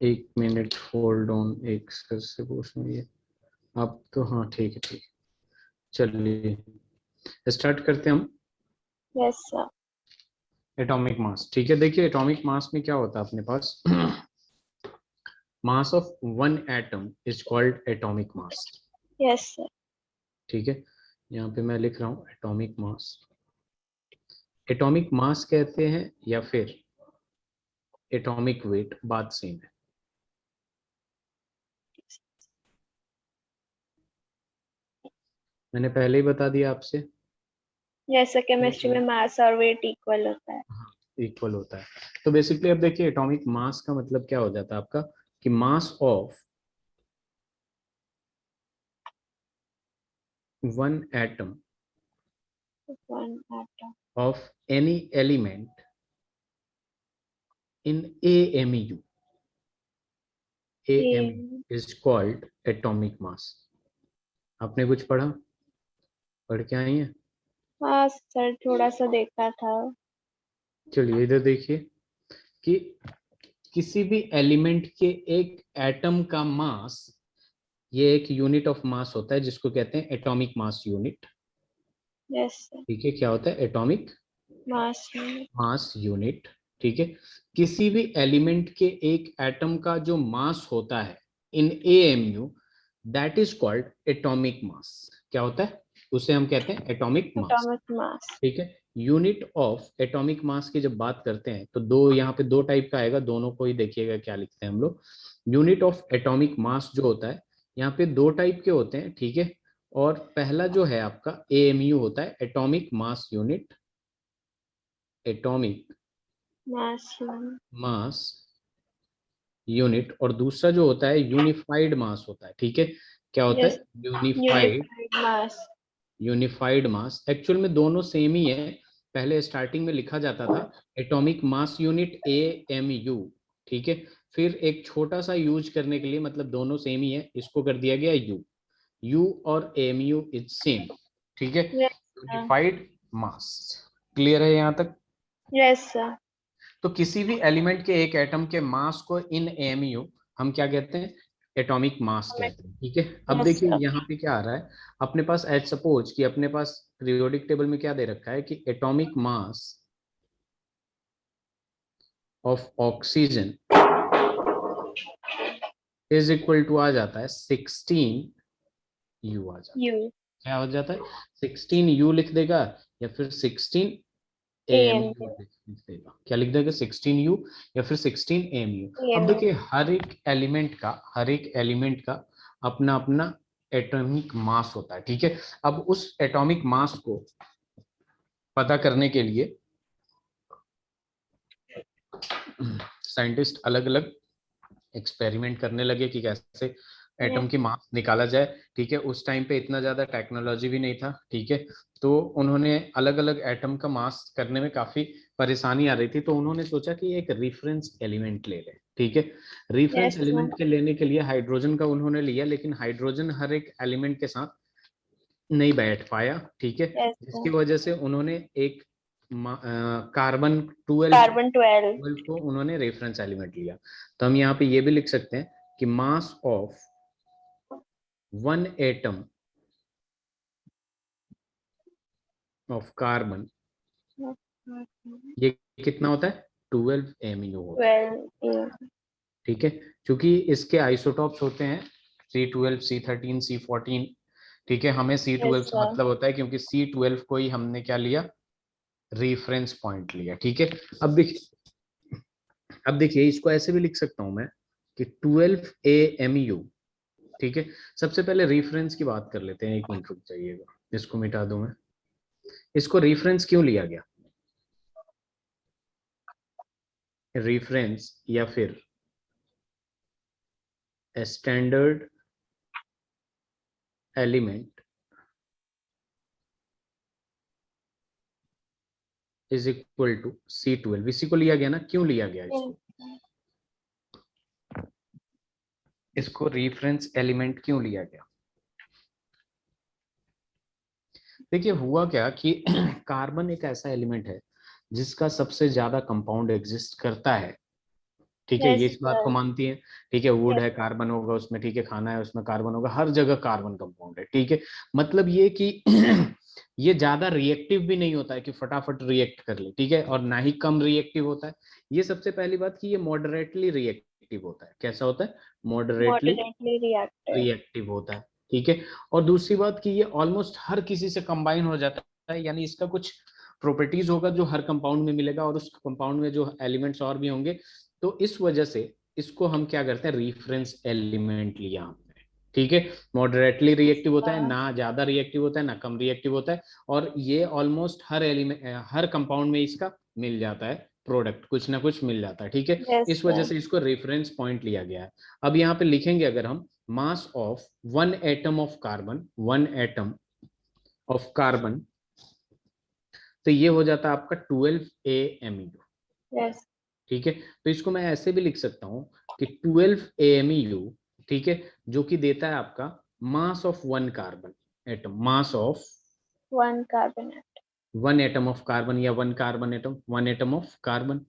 एक minute hold on, एक sir से पूछना ये। अब तो हाँ ठीक है ठीक है, चलिए स्टार्ट करते हैं हम। Yes sir. एटॉमिक मास, ठीक है। देखिए एटॉमिक मास में क्या होता है अपने पास mass of one atom is called atomic mass. Yes sir. ठीक है, यहाँ पे मैं लिख रहा हूँ एटॉमिक मास। एटॉमिक मास कहते हैं या फिर एटॉमिक वेट, बात सेम है। मैंने पहले ही बता दिया आपसे। यस सर, केमिस्ट्री में मास और वेट इक्वल होता है। हाँ, इक्वल होता है। तो बेसिकली अब देखिए एटॉमिक मास का मतलब क्या हो जाता है आपका, कि mass of one atom one atom of any element in AMU. AMU is called atomic mass. आपने कुछ पढ़ा, पढ़ के आई हैं? हाँ सर, थोड़ा सा देखा था। चलिए इधर देखिए कि किसी भी एलिमेंट के एक एटम का मास, ये एक यूनिट ऑफ मास होता है जिसको कहते हैं atomic mass unit. Yes sir. ठीक है, क्या होता है एटॉमिक मास। Mass unit. ठीक है, किसी भी एलिमेंट के एक एटम का जो मास होता है in AMU, that is called atomic mass. क्या होता है, उसे हम कहते हैं एटॉमिक मास। Atomic mass. ठीक है, यूनिट ऑफ एटॉमिक मास की जब बात करते हैं तो दो यहाँ पे दो टाइप का आएगा, दोनों को ही देखिएगा क्या लिखते हैं हम लोग। यूनिट ऑफ एटॉमिक मास जो होता है, यहाँ पे दो टाइप के होते हैं। ठीक है, और पहला जो है आपका एएमयू होता है atomic mass unit, atomic mass. Mass unit. और दूसरा जो होता है यूनिफाइड मास होता है। ठीक है, क्या होता यस। है यूनिफाइड, यूनिफाइड मास। यूनिफाइड मास। एक्चुअल में दोनों सेम ही है, पहले स्टार्टिंग में लिखा जाता था एटॉमिक मास यूनिट AMU। ठीक है, फिर एक छोटा सा यूज करने के लिए, मतलब दोनों सेम ही है, इसको कर दिया गया यू और AMU इज सेम। ठीक है, यस सर। यूनिफाइड मास। क्लियर है यहाँ तक? Yes sir. तो किसी भी एलिमेंट के एक एटम के मास को इन एमयू हम क्या कहते हैं, एटॉमिक मास कहते हैं। ठीक है, अब यस देखिए सर। यहाँ पे क्या आ रहा है अपने पास, एज सपोज कि अपने पास पीरियोडिक टेबल में क्या दे रखा है कि atomic mass of oxygen is equal to आ जाता है 16 यू आ जाता है। यू। क्या हो जाता है, 16 यू लिख देगा या फिर 16 एम एम। यू लिख देगा। क्या लिख देगा, 16 यू या फिर 16 एम यू। अब एम। देखिए हर एक एलिमेंट का अपना अपना एटॉमिक मास होता है। ठीक है, अब उस एटॉमिक मास को पता करने के लिए साइंटिस्ट अलग अलग एक्सपेरिमेंट करने लगे कि कैसे एटम की मास निकाला जाए। ठीक है, उस टाइम पे इतना ज्यादा टेक्नोलॉजी भी नहीं था। ठीक है, तो उन्होंने अलग अलग एटम का मास करने में काफी परेशानी आ रही थी, तो उन्होंने सोचा कि एक रेफरेंस एलिमेंट ले लें। ठीक है, रेफरेंस यस सर। एलिमेंट के लेने के लिए हाइड्रोजन का उन्होंने लिया, लेकिन हाइड्रोजन हर एक एलिमेंट के साथ नहीं बैठ पाया। ठीक है, यस जिसकी सर। वजह से उन्होंने एक कार्बन 12 कार्बन 12। को उन्होंने रेफरेंस एलिमेंट लिया। तो हम यहाँ पे ये भी लिख सकते हैं कि mass of one atom of carbon, ये कितना होता है, 12 MU होता है। 12। ठीक है, क्योंकि इसके आइसोटॉप्स होते हैं C12 C13 C14। ठीक है, हमें यस C12 से सर। मतलब होता है क्योंकि C12 को ही हमने क्या लिया, रेफरेंस पॉइंट लिया। ठीक है, अब देखिए, अब देखिए इसको ऐसे भी लिख सकता हूं मैं कि 12 AMU। ठीक है, सबसे पहले रेफरेंस की बात कर लेते हैं, एक मिनट रुक जाइएगा, इसको मिटा दूं मैं। इसको रेफरेंस क्यों लिया गया, रेफरेंस या फिर standard element is equal to C12, इसी को लिया गया ना, क्यों लिया गया इसको, इसको रेफरेंस एलिमेंट क्यों लिया गया। देखिए हुआ क्या कि कार्बन एक ऐसा एलिमेंट है जिसका सबसे ज्यादा कंपाउंड एग्जिस्ट करता है। ठीक है, ये Yes, इस बात को sir. मानती है, ठीक है, वुड Yes. है, कार्बन होगा उसमें, ठीक है, खाना है उसमें कार्बन होगा, हर जगह कार्बन कंपाउंड है, ठीक है। मतलब ये कि ये ज्यादा रिएक्टिव भी नहीं होता है कि फटाफट रिएक्ट कर ले, ठीक है, और ना ही कम रिएक्टिव होता है। ये सबसे पहली बात कि ये मॉडरेटली रिएक्टिव होता है। कैसा होता है? Moderately Moderately reactive. रिएक्टिव होता है, ठीक है। और दूसरी बात कि ये ऑलमोस्ट हर किसी से कंबाइन हो जाता है, यानी इसका कुछ प्रॉपर्टीज होगा जो हर कंपाउंड में मिलेगा, और उस कंपाउंड में जो एलिमेंट्स और भी होंगे, तो इस वजह से इसको हम क्या करते हैं, रेफरेंस एलिमेंट लिया हमने, ठीक है। मॉडरेटली रिएक्टिव होता है, ना ज्यादा रिएक्टिव होता है ना कम रिएक्टिव होता है, और ये ऑलमोस्ट हर एलिमेंट हर कंपाउंड में इसका मिल जाता है, प्रोडक्ट कुछ ना कुछ मिल जाता है, ठीक है। Yes, इस वजह sir. से इसको रेफरेंस पॉइंट लिया गया है। अब यहाँ पे लिखेंगे अगर हम मास of one atom of carbon, one atom of carbon, तो ये हो जाता है आपका 12 AMU, Yes. ठीक है। तो इसको मैं ऐसे भी लिख सकता हूँ कि 12 AMU, ठीक है, जो कि देता है आपका mass of one carbon atom, mass of One carbonate. One atom of carbon, या one carbon atom, one atom of carbon.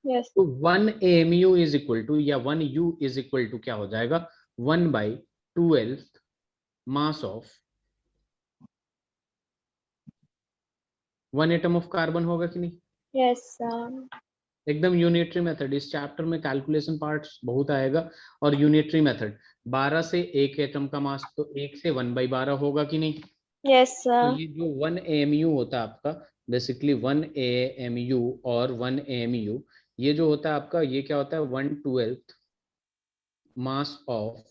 Yes. तो 1 AMU इज इक्वल टू, या 1 U इज इक्वल टू क्या हो जाएगा, 1/12 मास of one atom of carbon, होगा कि नहीं? Yes, sir. एकदम यूनिटरी मेथड, इस चैप्टर में कैलकुलेशन पार्ट बहुत आएगा, और यूनिटरी मेथड 12 से एक एटम का मास, तो 1 से 1/12 होगा कि नहीं? Yes, तो sir. ये जो 1 AMU होता है आपका, बेसिकली 1 AMU और 1 AMU, ये जो होता है आपका, ये क्या होता है, 1/12 mass of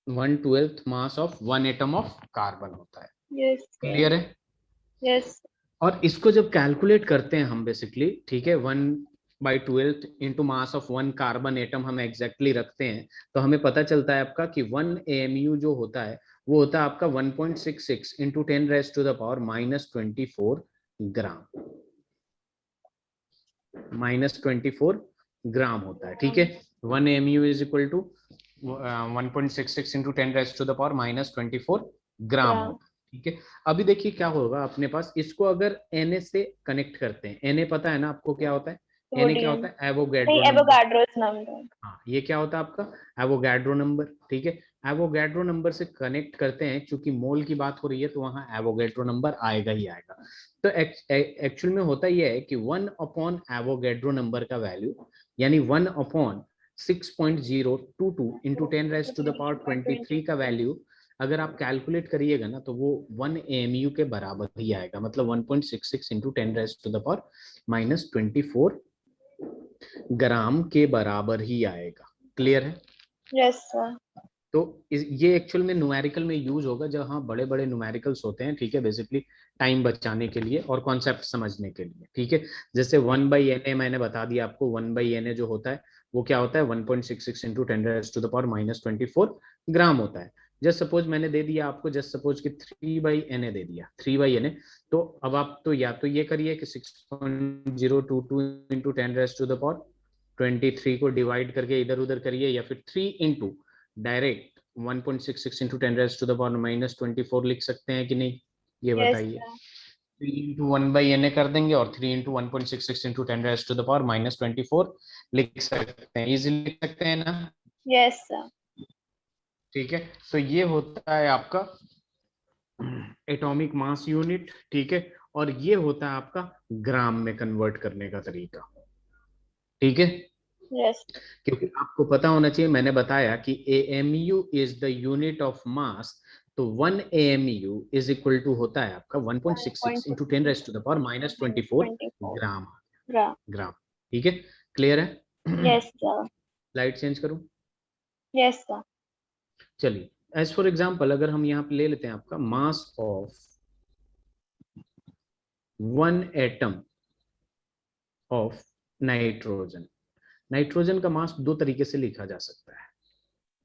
1/12 mass of one atom of carbon होता है। Yes, sir. क्लियर है? Yes. और इसको जब कैलकुलेट करते हैं हम बेसिकली, ठीक है, 1/12 into mass of one carbon atom हम एग्जैक्टली रखते हैं, तो हमें पता चलता है आपका कि 1 AMU जो होता है वो होता है आपका 1.66 इंटू 10⁻⁻24 ग्राम, -24 ग्राम होता है, ठीक है। 1 AMU is equal to 1.66 into 10⁻⁻24 gram Gram. होता है, ठीक है। अभी देखिए क्या होगा अपने पास, इसको अगर Na से कनेक्ट करते हैं, Na पता है ना आपको क्या होता है? Na क्या Sodium. होता है? एवोगैड्रो नहीं, नंबर। Avogadro's number. हाँ, ये क्या होता है आपका? एवोगैड्रो नंबर, ठीक है। एवोगैड्रो नंबर से कनेक्ट करते हैं, क्योंकि मोल की बात हो रही है तो वहां एवोगैड्रो नंबर आएगा ही आएगा। तो एक्चुअल में होता यह है कि 1 एवोगैड्रो नंबर का वैल्यू, यानी 1/6.022 इंटू 10⁻23 का वैल्यू अगर आप कैलकुलेट करिएगा ना, तो वो 1 AMU के बराबर ही आएगा, मतलब 1.66 इंटू 10⁻⁻24 ग्राम के बराबर ही आएगा। क्लियर है? Yes, sir. तो ये एक्चुअल में न्यूमेरिकल में यूज होगा जहां बड़े बड़े न्यूमेरिकल्स होते हैं, ठीक है, बेसिकली टाइम बचाने के लिए और कॉन्सेप्ट समझने के लिए, ठीक है। जैसे 1/Na मैंने बता दिया आपको, 1/Na जो होता है वो क्या होता है, 1.66 इंटू 10⁻⁻24 ग्राम होता है। जस्ट सपोज मैंने दे दिया आपको, जस्ट सपोज कि 3/Na दे दिया, 3/Na, तो अब आप तो या तो ये करिए कि 6.022 इंटू 10⁻23 को डिवाइड करके इधर उधर करिए, या फिर 3 इंटू डायरेक्ट 1.66 इंटू 10⁻⁻24 लिख सकते हैं कि नहीं, ये Yes, बताइए। sir. 3 इंटू 1/Na कर देंगे, और 3 इंटू 1.66 इंटू 10⁻⁻24 लिख सकते हैं, इजीली लिख सकते हैं ना? Yes, sir. ठीक है, तो ये होता है आपका एटॉमिक मास यूनिट, ठीक है, और ये होता है आपका ग्राम में कन्वर्ट करने का तरीका, ठीक है। Yes. क्योंकि आपको पता होना चाहिए, मैंने बताया कि AMU is the unit of mass, तो 1 AMU इज इक्वल टू होता है आपका 1.66 इंटू 10⁻⁻24 24 ग्राम, gram. ग्राम, ठीक है। क्लियर है? Yes, sir. लाइट चेंज करूं? Yes, sir. चलिए, एज फॉर एग्जांपल अगर हम यहाँ पे ले लेते हैं आपका mass of one atom of nitrogen. Nitrogen का मास दो तरीके से लिखा जा सकता है,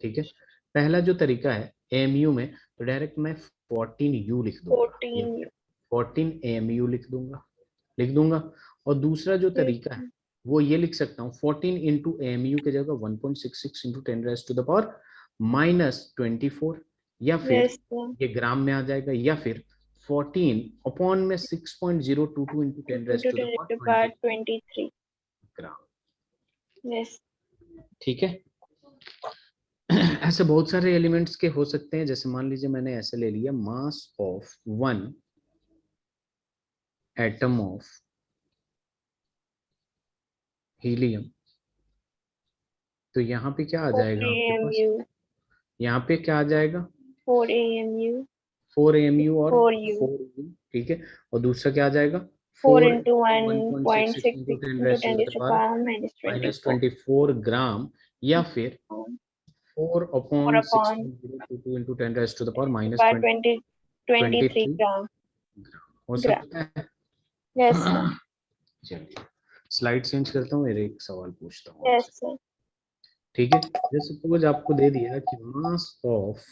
ठीक है। पहला जो तरीका है AMU में, तो डायरेक्ट मैं 14U लिख दूंगा, ये 14. 14 AMU लिख दूंगा। और दूसरा जो Yes, तरीका है वो ये लिख सकता हूँ, 14 इंटू AMU के जगह 1.66 इंटू 10⁻⁻24, या फिर yes, sir. ये ग्राम में आ जाएगा, या फिर 14 अपॉन में 6.022 into Into 10 to the power 10⁻23 23. Gram. Yes. ठीक है। ऐसे बहुत सारे एलिमेंट्स के हो सकते हैं, जैसे मान लीजिए मैंने ऐसे ले लिया मास of one atom of helium, तो यहाँ पे क्या आ 4 जाएगा आपके पास, AMU, यहाँ पे क्या आ जाएगा 4 AMU, 4 AMU और 4 U, 4 U, ठीक है। और दूसरा क्या आ जाएगा 4 4 into 1.66 into 1.66 10 into raised to 10 the raised to power power minus minus 24. 24 ग्राम, या फिर 4 4 upon upon 6.022 into 10 raised to the power minus power 23 23 gram. हो Gram. सकता है। Yes, sir. चलिए स्लाइड चेंज करता हूँ, एक सवाल पूछता हूँ Yes, आपसे, sir. ठीक है। जैसे सपोज आपको दे दिया कि mass of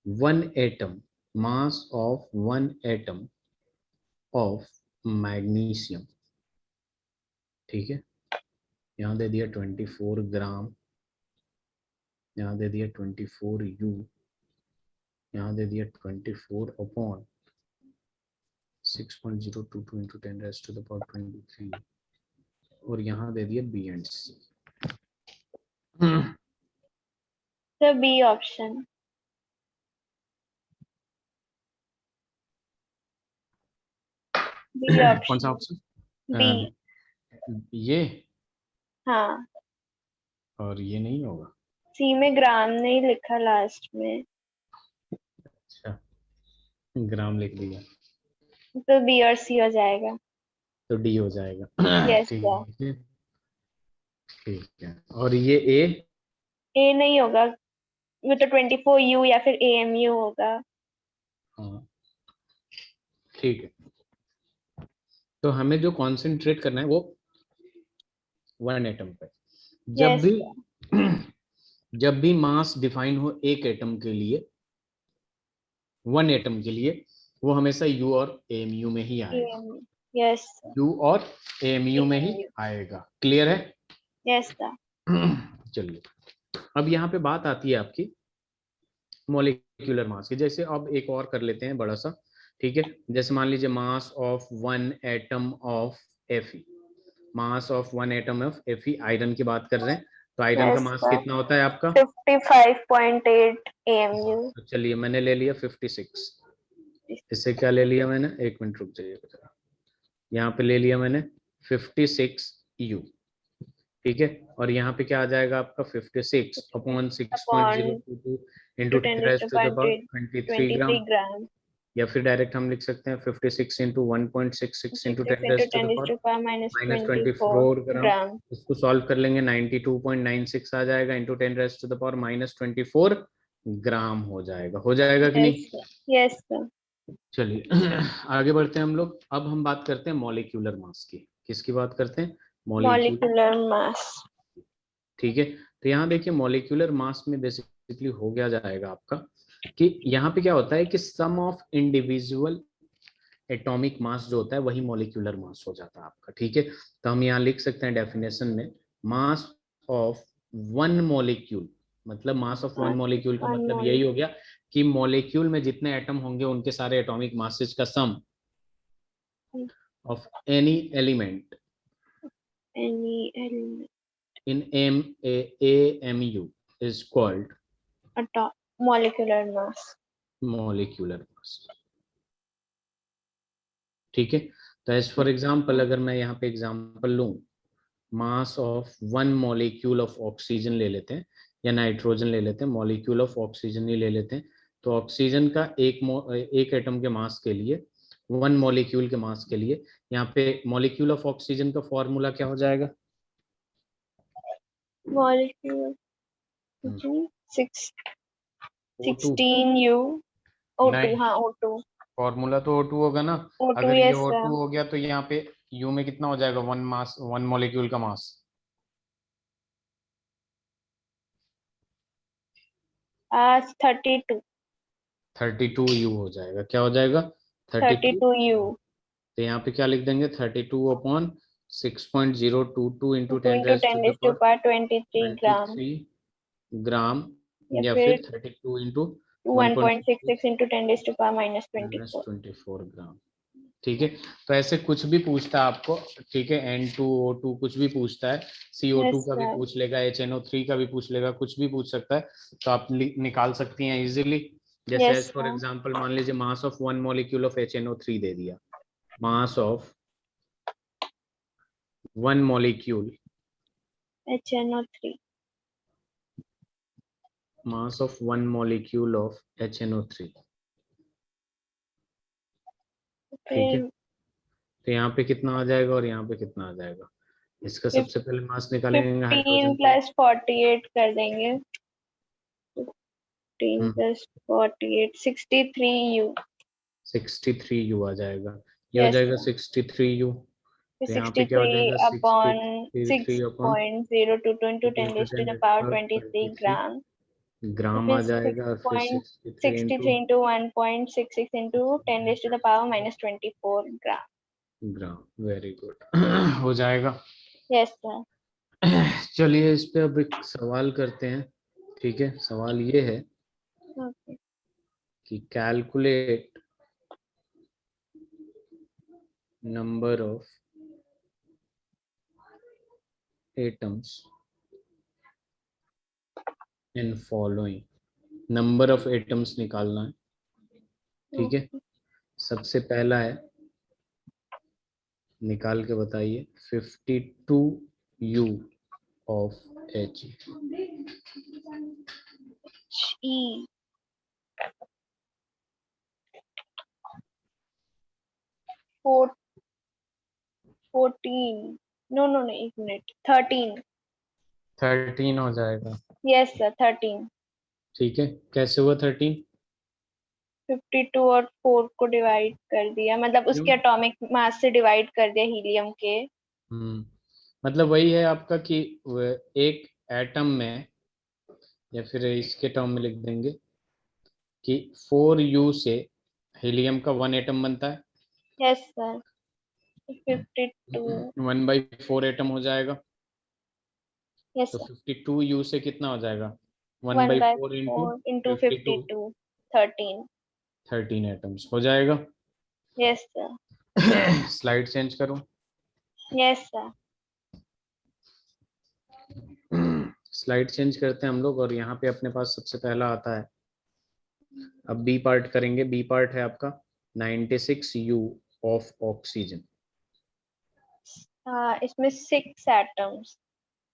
one atom, mass of one atom of magnesium, ठीक है। यहाँ दे दिया 24 ग्राम, यहाँ दे दिया 24 U, यहाँ दे दिया 24 upon 6.022 into 10 raised to the power 23, और यहाँ दे दिया B and C। The B option. B कौन सा option. ऑप्शन? B. ये हाँ. और ये नहीं होगा। C में ग्राम नहीं लिखा लास्ट में, अच्छा ग्राम लिख दिया तो B और C हो जाएगा. तो डी हो जाएगा। Yes, ठीक sir. है, ठीक है। और ये ए, A नहीं होगा, वो तो 24 U या फिर AMU होगा. हाँ ठीक है। तो हमें जो कॉन्सेंट्रेट करना है वो वन एटम पे। जब Yes, भी sir. जब भी मास डिफाइन हो एक एटम के लिए, वन एटम के लिए, वो हमेशा यू और एएमयू में ही आएगा, AMU. Yes, sir. यू और एएमयू में ही AMU. आएगा। क्लियर है? Yes, sir. चलिए अब यहाँ पे बात आती है आपकी मॉलिक्यूलर मास की। जैसे अब एक और कर लेते हैं बड़ा सा, ठीक है। जैसे मान लीजिए mass of one atom of Fe, mass of one atom of Fe, iron की बात कर रहे हैं, तो आयरन का Yes, मास sir. कितना होता है आपका? 55.8 AMU. तो चलिए मैंने ले लिया 56, इससे क्या ले लिया मैंने, एक मिनट रुक जाइए जरा, यहाँ पे ले लिया मैंने 56 U, ठीक है। और यहाँ पे क्या आ जाएगा आपका 56 upon Upon 6.022 to into 10 10 raised raised to to the power power 23 gram, 23 gram. या फिर डायरेक्ट हम लिख सकते हैं 56 into 1.66 into 10 into raised to 10 the raised power to power minus minus 24 24 gram. gram. इसको सॉल्व कर लेंगे 92.96 आ जाएगा, into 10 raised to the power minus 24 ग्राम हो जाएगा। हो जाएगा कि Yes, नहीं? sir. Yes, sir. चलिए आगे बढ़ते हैं हम लोग। अब हम बात करते हैं मॉलिक्यूलर मास की। किसकी बात करते हैं? Molecular, Molecular mass. ठीक है। तो यहाँ देखिए मॉलिक्यूलर मास में बेसिकली हो गया जाएगा आपका कि यहाँ पे क्या होता है कि सम ऑफ इंडिविजुअल एटॉमिक मास जो होता है वही मॉलिक्यूलर मास हो जाता है आपका, ठीक है। तो हम यहाँ लिख सकते हैं डेफिनेशन में मास ऑफ वन मॉलिक्यूल, मतलब मास ऑफ वन मॉलिक्यूल का One मतलब यही molecule. हो गया कि मॉलिक्यूल में जितने एटम होंगे उनके सारे एटॉमिक मासेज का sum of any element Any element. in AMU is called Molecular mass. molecular mass, ठीक है। तो एज फॉर एग्जांपल अगर मैं यहाँ पे एग्जांपल लूं, मास of one molecule of oxygen ले लेते हैं या नाइट्रोजन ले लेते हैं, मॉलिक्यूल ऑफ ऑक्सीजन ही ले लेते हैं। तो ऑक्सीजन का एक एटम के मास के लिए, वन मॉलिक्यूल के मास के लिए, यहाँ पे मॉलिक्यूल ऑफ ऑक्सीजन का फॉर्मूला क्या हो जाएगा? Molecule. O2 16 U. O2. नहीं, हाँ, O2. फॉर्मूला तो O2 होगा ना। O2. अगर ये Yes, sir. O2 हो गया तो यहाँ पे U में कितना हो जाएगा? वन मास, वन मॉलिक्यूल का मास 32. 32 U हो जाएगा। क्या हो जाएगा? 32। 32 U. तो यहाँ पे क्या लिख देंगे? 32 upon 6.022 into 10 into raise 10 to the raised to power power 23 gram. 23 gram, या या फिर फिर 32 into 1.66 into 10 raised to power minus minus 24. 24 gram. ठीक है। तो ऐसे कुछ भी पूछता है आपको, ठीक है, N2O2 कुछ भी पूछता है, CO2 यस का भी सर। पूछ लेगा, HNO3 का भी पूछ लेगा, कुछ भी पूछ सकता है, तो आप निकाल सकती हैं इजीली। जैसे yes as for sir. Example मान लीजिए mass of 1 molecule of HNO3 दे दिया, mass of 1 molecule, HNO3। Mass of 1 molecule of HNO3, ठीक है। फिर तो यहाँ पे कितना आ जाएगा और यहाँ पे कितना आ जाएगा, इसका सबसे पहले मास निकालेंगे 15 हाइड्रोजन का। प्लस 48 कर देंगे। 15 हम्म, प्लस 48 63U। 63U आ जाएगा, ये हो यस जाएगा सर। 63U। फिर तो यहाँ पे क्या हो 63 जाएगा, upon 63 upon 6.022 into 10 raised to the power 23 23 ग्राम। ग्राम आ फिर जाएगा, और फिर 63 into 6.63 into 1.66 into 10 raised to the power minus 24 gram. Gram, very good. हो जाएगा। Yes sir. चलिए इस पे अब एक सवाल करते हैं, ठीक है। सवाल ये है ओके। कि calculate number of atoms in following, number of atoms निकालना है, ठीक है। सबसे पहला है, निकाल के बताइए, 52U of H। E 14। No no no, एक मिनट, 13। 13 हो जाएगा, यस सर, 13। ठीक है। कैसे हुआ 13? 52 और 4 को डिवाइड कर दिया, मतलब क्यों? उसके एटॉमिक मास से डिवाइड कर दिया हीलियम के। मतलब वही है आपका कि एक एटम में, या फिर इसके टर्म में लिख देंगे कि 4U से हीलियम का 1 एटम बनता है, यस सर। 52। 1/4 एटम हो जाएगा। यस तो सर। 52U से कितना हो जाएगा, 1 by 1/4 इंटू 4 into 52, 52, 13। 13 एटम्स हो जाएगा। Yes sir. स्लाइड चेंज करो। Yes sir. स्लाइड चेंज करते हैं हम लोग, और यहाँ पे अपने पास सबसे पहला आता है, अब बी पार्ट करेंगे। बी पार्ट है आपका 96U ऑफ ऑक्सीजन। इसमें 6 एटम्स।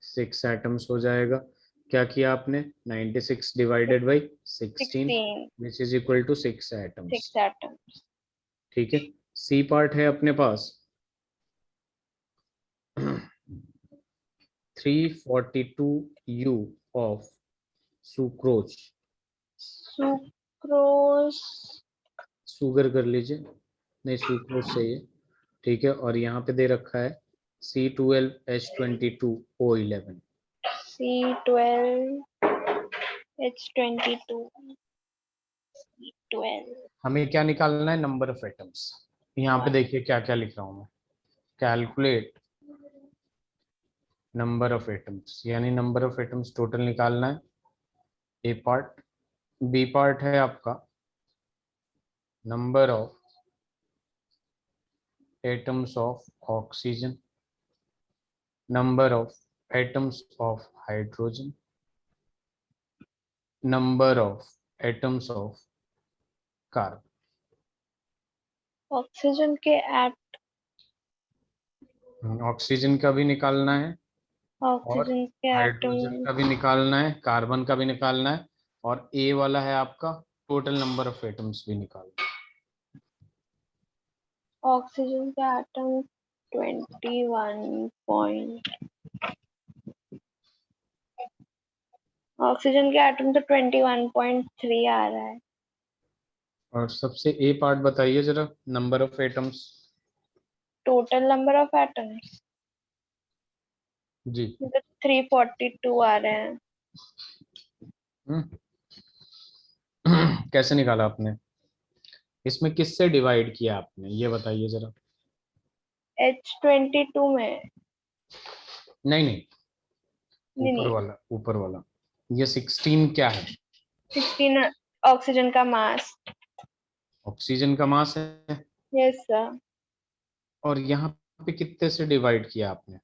6 एटम्स हो जाएगा। क्या किया आपने, 96 divided by 16 16। Which is equal to 6 atoms, 6 atoms. ठीक है। सी पार्ट है अपने पास 342U of sucrose, sucrose. Sugar कर लीजिए, नहीं सुक्रोज सही है, ठीक है। और यहाँ पे दे रखा है C12H22O11। C12H22। C12। हमें क्या निकालना है, नंबर ऑफ एटम्स। यहाँ पे देखिए क्या क्या लिख रहा हूँ मैं, कैलकुलेट नंबर ऑफ एटम्स, यानी नंबर ऑफ एटम्स टोटल निकालना है, ए पार्ट। बी पार्ट है आपका number of atoms of oxygen, number of atoms of hydrogen, number of atoms of carbon. Oxygen के ऑक्सीजन का भी निकालना है, और ऑक्सीजन के हाइड्रोजन एटम। का भी निकालना है, कार्बन का भी निकालना है, और ए वाला है आपका टोटल नंबर ऑफ एटम्स भी निकालना है। ऑक्सीजन के एटम 21 पॉइंट। ऑक्सीजन के एटम तो 21.3 आ रहा है। और सबसे ए पार्ट बताइए जरा, number of atoms. Total number of atoms जी। तो 342 आ रहे हैं। हम्म। कैसे निकाला आपने, इसमें किससे डिवाइड किया आपने, ये बताइए जरा। H22 में। नहीं नहीं, नहीं ऊपर नहीं, वाला, ऊपर वाला, ये 16 क्या है, 16 ऑक्सीजन का मास। ऑक्सीजन का मास है। Yes sir. और यहाँ पे कितने से डिवाइड किया आपने?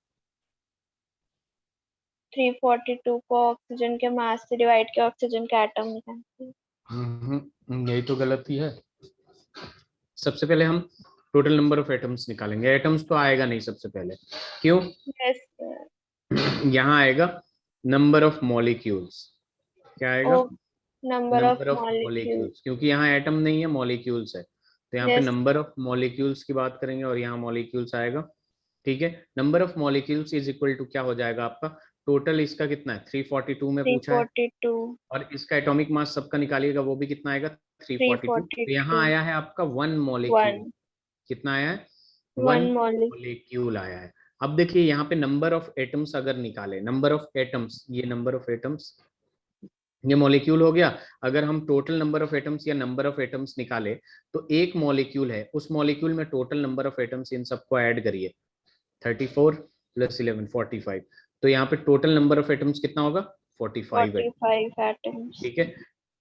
342 को ऑक्सीजन के मास से डिवाइड किया, ऑक्सीजन का एटम निकालते हैं। यही तो गलती है। सबसे पहले हम टोटल नंबर ऑफ एटम्स निकालेंगे, एटम्स तो आएगा नहीं सबसे पहले। क्यों? Yes sir. यहाँ आएगा नंबर ऑफ मॉलिक्यूल्स। क्या आएगा? ओ, number of number of molecule. Molecules, क्योंकि यहाँ एटम नहीं है, मॉलिक्यूल्स है, तो यहाँ पे यस। नंबर ऑफ मॉलिक्यूल्स की बात करेंगे और यहाँ मॉलिक्यूल्स आएगा। ठीक है, number of molecules is equal to क्या हो जाएगा आपका? टोटल इसका कितना है? 342 में पूछा है, 342। और इसका एटॉमिक मास सबका निकालिएगा, वो भी कितना आएगा? 342। तो यहाँ 342। आया है आपका वन मॉलिक्यूल। वन। कितना आया है? One one molecule. मॉलिक्यूल आया है। अब देखिए यहाँ पे नंबर ऑफ एटम्स अगर निकाले, नंबर ऑफ एटम्स, ये नंबर ऑफ एटम्स, ये मॉलिक्यूल हो गया। अगर हम टोटल नंबर ऑफ एटम्स या नंबर ऑफ एटम्स निकाले, तो एक मॉलिक्यूल है, उस मॉलिक्यूल में total number of atoms in सबको ऐड करिए, 34 + 11 45। तो यहाँ पे टोटल नंबर ऑफ एटम्स कितना होगा? 45 है। 45 एटम्स। ठीक है।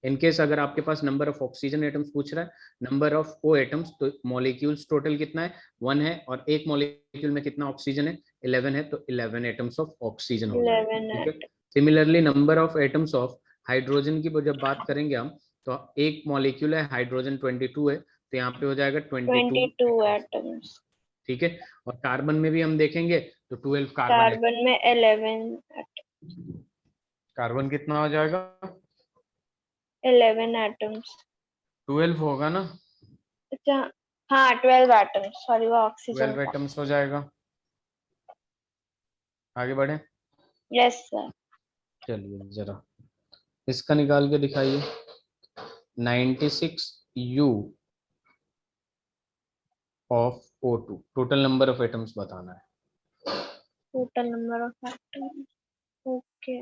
इनकेस अगर आपके पास नंबर ऑफ ऑक्सीजन एटम्स पूछ रहा है, नंबर ऑफ ओ एटम्स, तो मॉलिक्यूल्स टोटल कितना है? 1 है, और एक मॉलिक्यूल में कितना ऑक्सीजन है? 11 है, तो 11 एटम्स ऑफ ऑक्सीजन हो जाएगा। 11 ठीक है। Atom. Similarly number of atoms of hydrogen की जब बात करेंगे हम, तो एक मॉलिक्यूल है हाइड्रोजन 22 है, तो यहाँ पे हो जाएगा 22 22 एटम्स। एटम्स। ठीक है। और कार्बन में भी हम देखेंगे तो 12 कार्बन है। कार्बन में 11 एटम। कार्बन कितना हो जाएगा? 11 एटम्स। 12 होगा ना? अच्छा। हाँ, 12 एटम्स, सॉरी वो ऑक्सीजन 12 था। एटम्स हो जाएगा। आगे बढ़े। Yes sir. चलिए जरा इसका निकाल के दिखाइए। 96U of O2, total number of atoms बताना है। Total number of atoms. Okay.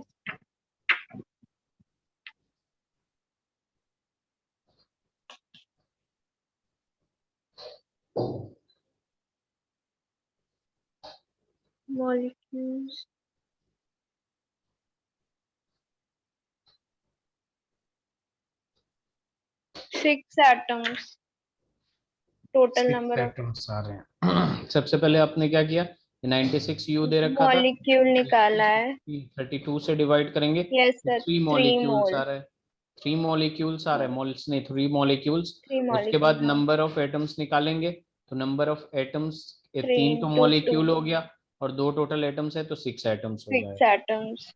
Molecules. 6 atoms. Total 6 number of atoms आ रहे हैं। सबसे पहले आपने क्या किया? 96U दे रखा था, मॉलिक्यूल निकाला है। 32 से डिवाइड करेंगे यस तो सर, 3 3 मॉलिक्यूल्स मोल। आ रहा है। 3 मॉलिक्यूल्स आ रहा है, मोल्स नहीं, 3 मॉलिक्यूल्स। 3 उसके मॉलिक्यूल, बाद हाँ। नंबर ऑफ एटम्स निकालेंगे, तो नंबर ऑफ एटम्स, 3 3 तो into 2। मॉलिक्यूल हो गया, और 2 टोटल एटम्स है, तो 6 एटम्स हो 6 जाएगा। एटम्स।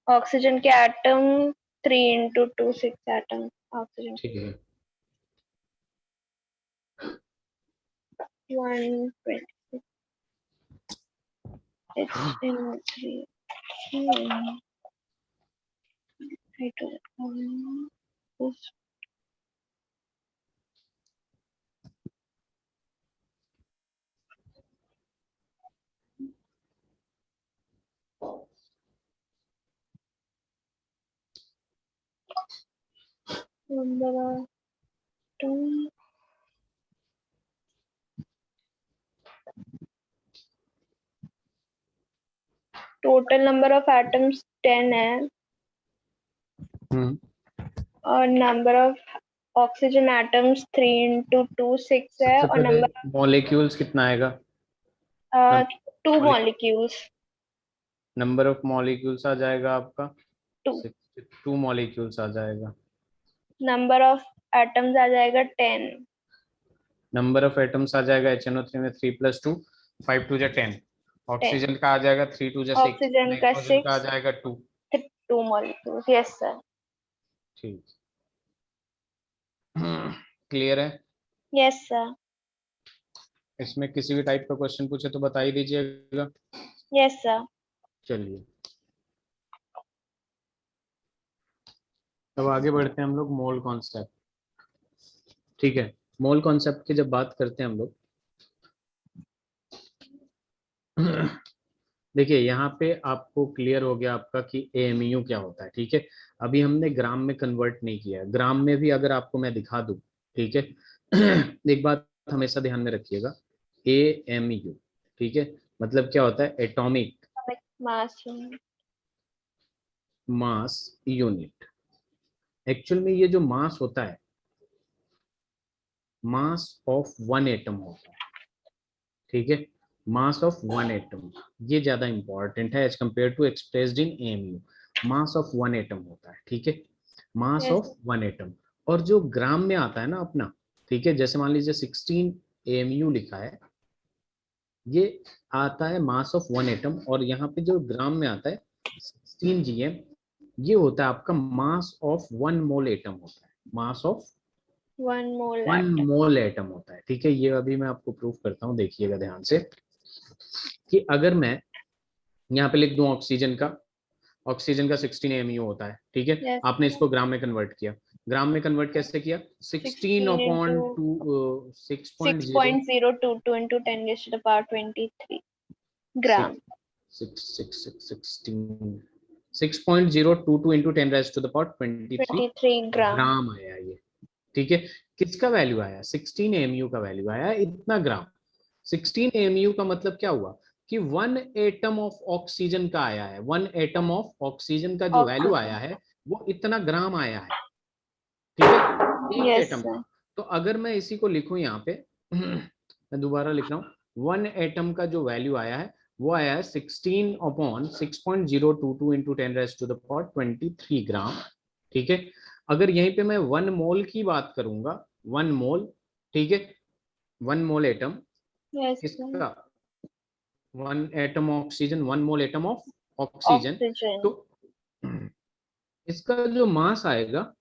ऑक्सीजन के एटम 3 into 2, 6 एटम ऑक्सीजन। ठीक है। 126 HNO3 hydrogen। number of atom। Total number of atoms 10 है, और number of oxygen atoms 3 into 2 6 है, सबसे और पहले नंबर मॉलिक्यूल्स कितना आएगा? Of 2 molecules. Number of molecules आ जाएगा आपका 2। 2 मॉलिक्यूल्स आ जाएगा। नंबर ऑफ एटम्स आ जाएगा 10। नंबर ऑफ एटम्स आ जाएगा HNO3 में 3 + 2, 5 2 10। 10। ऑक्सीजन का आ जाएगा 3 2 6, ऑक्सीजन का नाइट्रोजन का आ 6। जाएगा 2। 2 मॉलिक्यूल्स, यस सर। ठीक। क्लियर है? Yes sir. इसमें किसी भी टाइप का क्वेश्चन पूछे तो बता ही दीजिएगा। Yes sir. चलिए अब आगे बढ़ते हैं हम लोग मोल कॉन्सेप्ट। ठीक है, मोल कॉन्सेप्ट की जब बात करते हैं हम लोग, देखिए यहाँ पे आपको क्लियर हो गया आपका कि AMU क्या होता है। ठीक है, अभी हमने ग्राम में कन्वर्ट नहीं किया है, ग्राम में भी अगर आपको मैं दिखा दूं, ठीक है, एक बात हमेशा ध्यान में रखिएगा, AMU, ठीक है, मतलब क्या होता है? Atomic mass. Mass unit. Actual में ये जो मास होता है, मास ऑफ वन एटम होता है। ठीक है, मास ऑफ वन एटम, ये ज्यादा इंपॉर्टेंट है as compare to expressed in AMU. Mass of one atom होता है, ठीक है, mass Yes. Of one atom. और जो ग्राम में आता है ना अपना, ठीक है, जैसे मान लीजिए 16 एमयू लिखा है, ये आता है मास ऑफ वन एटम, और यहाँ पे जो ग्राम में आता है 16 जीएम, ये होता है आपका mass of one mole atom होता है, मास of 1 mole one atom. Mole atom होता है, ठीक है। ये अभी मैं आपको प्रूफ करता हूँ, देखिएगा ध्यान से, कि अगर मैं यहाँ पे लिख दूं ऑक्सीजन का 16 एमयू होता है, ठीक है। Yes. आपने इसको ग्राम में कन्वर्ट किया, ग्राम में कन्वर्ट कैसे किया, 16 16 upon into 6.0, 6.022 into 10 raised to the power 23 gram. 6.022 into 10 raise to the power 23 23 gram. Gram आया ये, ठीक है। किसका वैल्यू आया, 16 एमयू का वैल्यू आया इतना ग्राम। 16 एमयू का मतलब क्या हुआ कि 1 एटम ऑफ ऑक्सीजन का आया है, 1 एटम ऑफ ऑक्सीजन का जो वैल्यू आया है वो इतना ग्राम आया है, ठीक है, एक Yes, एटम sir. का। तो अगर मैं इसी को लिखूं यहाँ पे मैं दोबारा लिख रहा हूँ, 1 एटम का जो वैल्यू आया है वो आया है 16 upon 6.022 into 10 raise to the power 23 gram, ठीक है। अगर यहीं पे मैं 1 मोल की बात करूंगा, 1 मोल, ठीक है, 1 मोल एटम Yes, sir. किसका, 1 atom oxygen, 1 mole atom of oxygen, Oxygen. तो इसका जो मास आएगा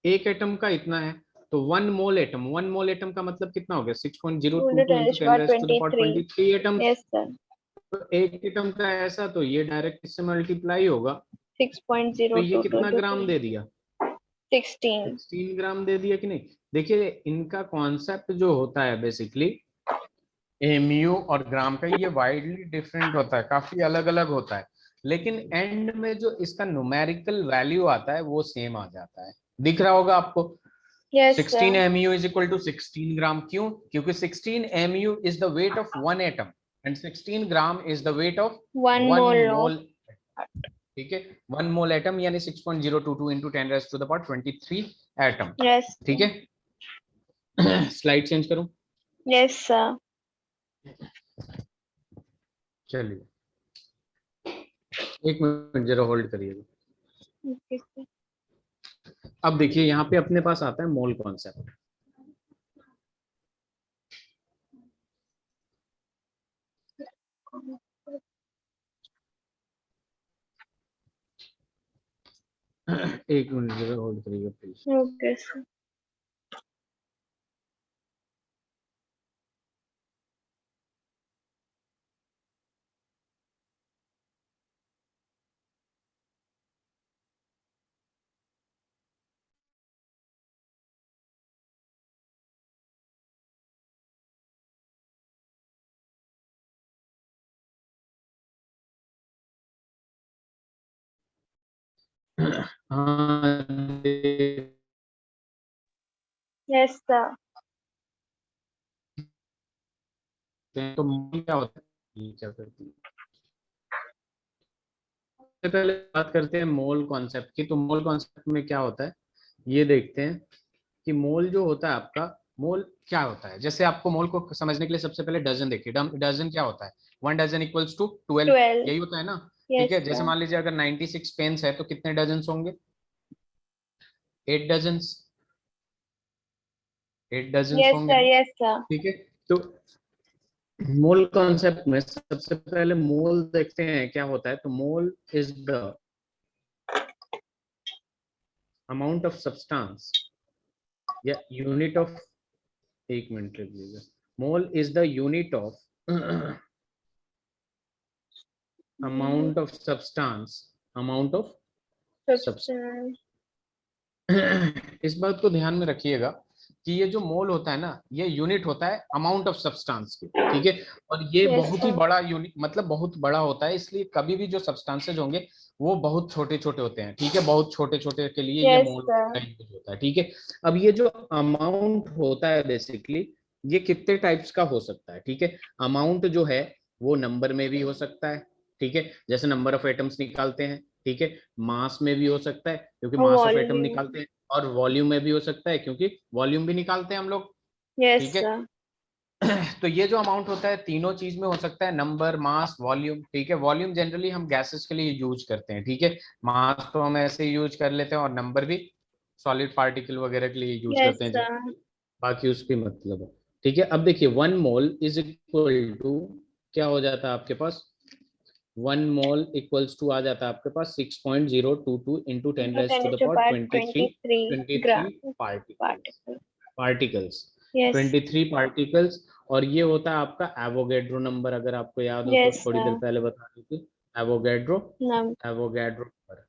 एक एटम का इतना है, तो 1 मोल एटम, 1 मोल एटम का मतलब कितना हो गया, 2 into 6.022 10 into raised to the 10 power raise to the power 23. 23 atom. Yes, sir. तो एक एटम का ऐसा, तो ये डायरेक्ट इससे मल्टीप्लाई होगा, तो ये 6.022 कितना into ग्राम दे दिया, 16. 16 ग्राम दे दिया कि नहीं। देखिए इनका कॉन्सेप्ट जो होता है बेसिकली एमयू और ग्राम का, ये वाइडली डिफरेंट होता है, काफी अलग अलग होता है, लेकिन एंड में जो इसका न्यूमेरिकल वैल्यू आता है वो सेम आ जाता है। दिख रहा होगा आपको, Yes, 16 sir. mu is equal to 16 ग्राम, क्यों, क्योंकि 16 mu is the weight of one atom and 16 gram is the weight of 1 one mole of. mole, ठीक है, 1 मोल एटम यानी 6.022 into 10 raised to the power 23 atom, Yes. ठीक है। Slide change करूं, Yes, sir. चलिए एक मिनट जरा होल्ड करिएगा। Okay, sir. अब देखिए यहाँ पे अपने पास आता है मोल कॉन्सेप्ट। एक मिनट जरा होल्ड करिएगा प्लीज। Okay, sir. हाँ Yes, sir. तो मोल क्या होता है, ये क्या करती है, सबसे पहले बात करते हैं मोल कॉन्सेप्ट की। तो मोल कॉन्सेप्ट में क्या होता है ये देखते हैं कि मोल जो होता है आपका, मोल क्या होता है। जैसे आपको मोल को समझने के लिए सबसे पहले डजन देखिए, डजन क्या होता है, 1 डजन इक्वल्स टू 12, 12. यही होता है ना, ठीक Yes, है। जैसे sir. मान लीजिए अगर 96 पेन्स है तो कितने डजन होंगे, 8 डजन, 8 डजन Yes, होंगे sir. ना, Yes, sir. ठीक है। तो मोल कॉन्सेप्ट में सबसे पहले मोल देखते हैं क्या होता है। तो mole is the amount of substance या यूनिट ऑफ, एक मिनट लीजिएगा, mole is the unit of amount of substance, amount of Substance. इस बात को ध्यान में रखिएगा कि ये जो मोल होता है ना, ये यूनिट होता है अमाउंट ऑफ सब्सटेंस की, ठीक है। और ये Yes, बहुत ही sir. बड़ा यूनिट, मतलब बहुत बड़ा होता है, इसलिए कभी भी जो सब्सटेंसेज होंगे वो बहुत छोटे छोटे होते हैं, ठीक है। बहुत छोटे छोटे के लिए ये Yes, मोल sir. का यूज होता है, ठीक है। अब ये जो अमाउंट होता है बेसिकली, ये कितने टाइप्स का हो सकता है, ठीक है। अमाउंट जो है वो नंबर में भी हो सकता है, ठीक है, जैसे नंबर ऑफ एटम्स निकालते हैं, ठीक है। मास में भी हो सकता है क्योंकि A mass of atom volume. निकालते हैं, और वॉल्यूम में भी हो सकता है क्योंकि वॉल्यूम भी निकालते हैं हम लोग, Yes, ठीक है। sir. तो ये जो अमाउंट होता है तीनों चीज में हो सकता है, नंबर, मास, वॉल्यूम। ठीक है, वॉल्यूम जनरली हम गैसेस के लिए यूज करते हैं। ठीक है, मास तो हम ऐसे यूज कर लेते हैं, और नंबर भी सॉलिड पार्टिकल वगैरह के लिए यूज Yes, करते हैं, sir. बाकी उसकी मतलब है। ठीक है, अब देखिए 1 मोल इज इक्वल टू क्या हो जाता है आपके पास, 1 मोल इक्वल्स टू आ जाता है आपके पास 6.022 into 10 Into raise 10 to is the to power power 23 23 gram particles particle. Particles Yes. 23 particles. और ये होता है आपका एवोगैड्रो नंबर, अगर आपको याद हो तो Yes, थोड़ी देर sir. पहले बता दी थी, एवोगैड्रो Num एवोगैड्रो नंबर।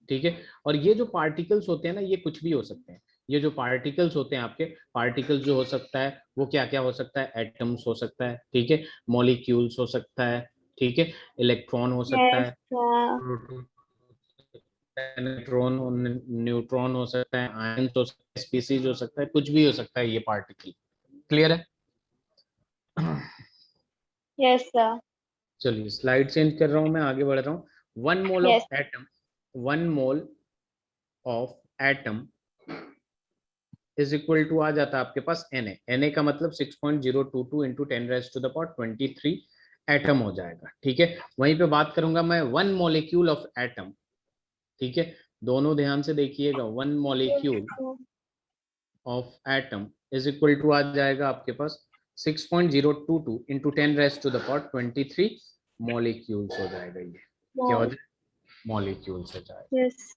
ठीक है, और ये जो पार्टिकल्स होते हैं ना, ये कुछ भी हो सकते हैं। ये जो पार्टिकल्स होते हैं आपके, पार्टिकल्स जो हो सकता है वो क्या क्या हो सकता है, एटम्स हो सकता है, ठीक है, मॉलिक्यूल्स हो सकता है, ठीक है, इलेक्ट्रॉन हो सकता Yes, है, sir. प्रोटॉन, न्यूट्रॉन, न्यूट्रॉन हो सकता है, आयंस हो सकता है, स्पीसीज हो सकता है, कुछ भी हो सकता है ये पार्टिकल। क्लियर है? Yes, sir. चलिए स्लाइड चेंज कर रहा हूं, मैं आगे बढ़ रहा हूँ। 1 mole Yes. Of atom, 1 mole of atom is equal to आ जाता है आपके पास Na का मतलब 6.022 into 10 raise to the power 23 atom हो जाएगा। ठीक है, वहीं पे बात करूंगा मैं 1 मोलिक्यूल ऑफ एटम। ठीक है, दोनों ध्यान से देखिएगा, 1 molecule of atom is equal to आ जाएगा आपके पास 6.022 into 10 raise to the power 23 molecules हो जाएगा। ये क्या हो Mole. जाएगा, मॉलिक्यूल्स हो जाएगा। Yes.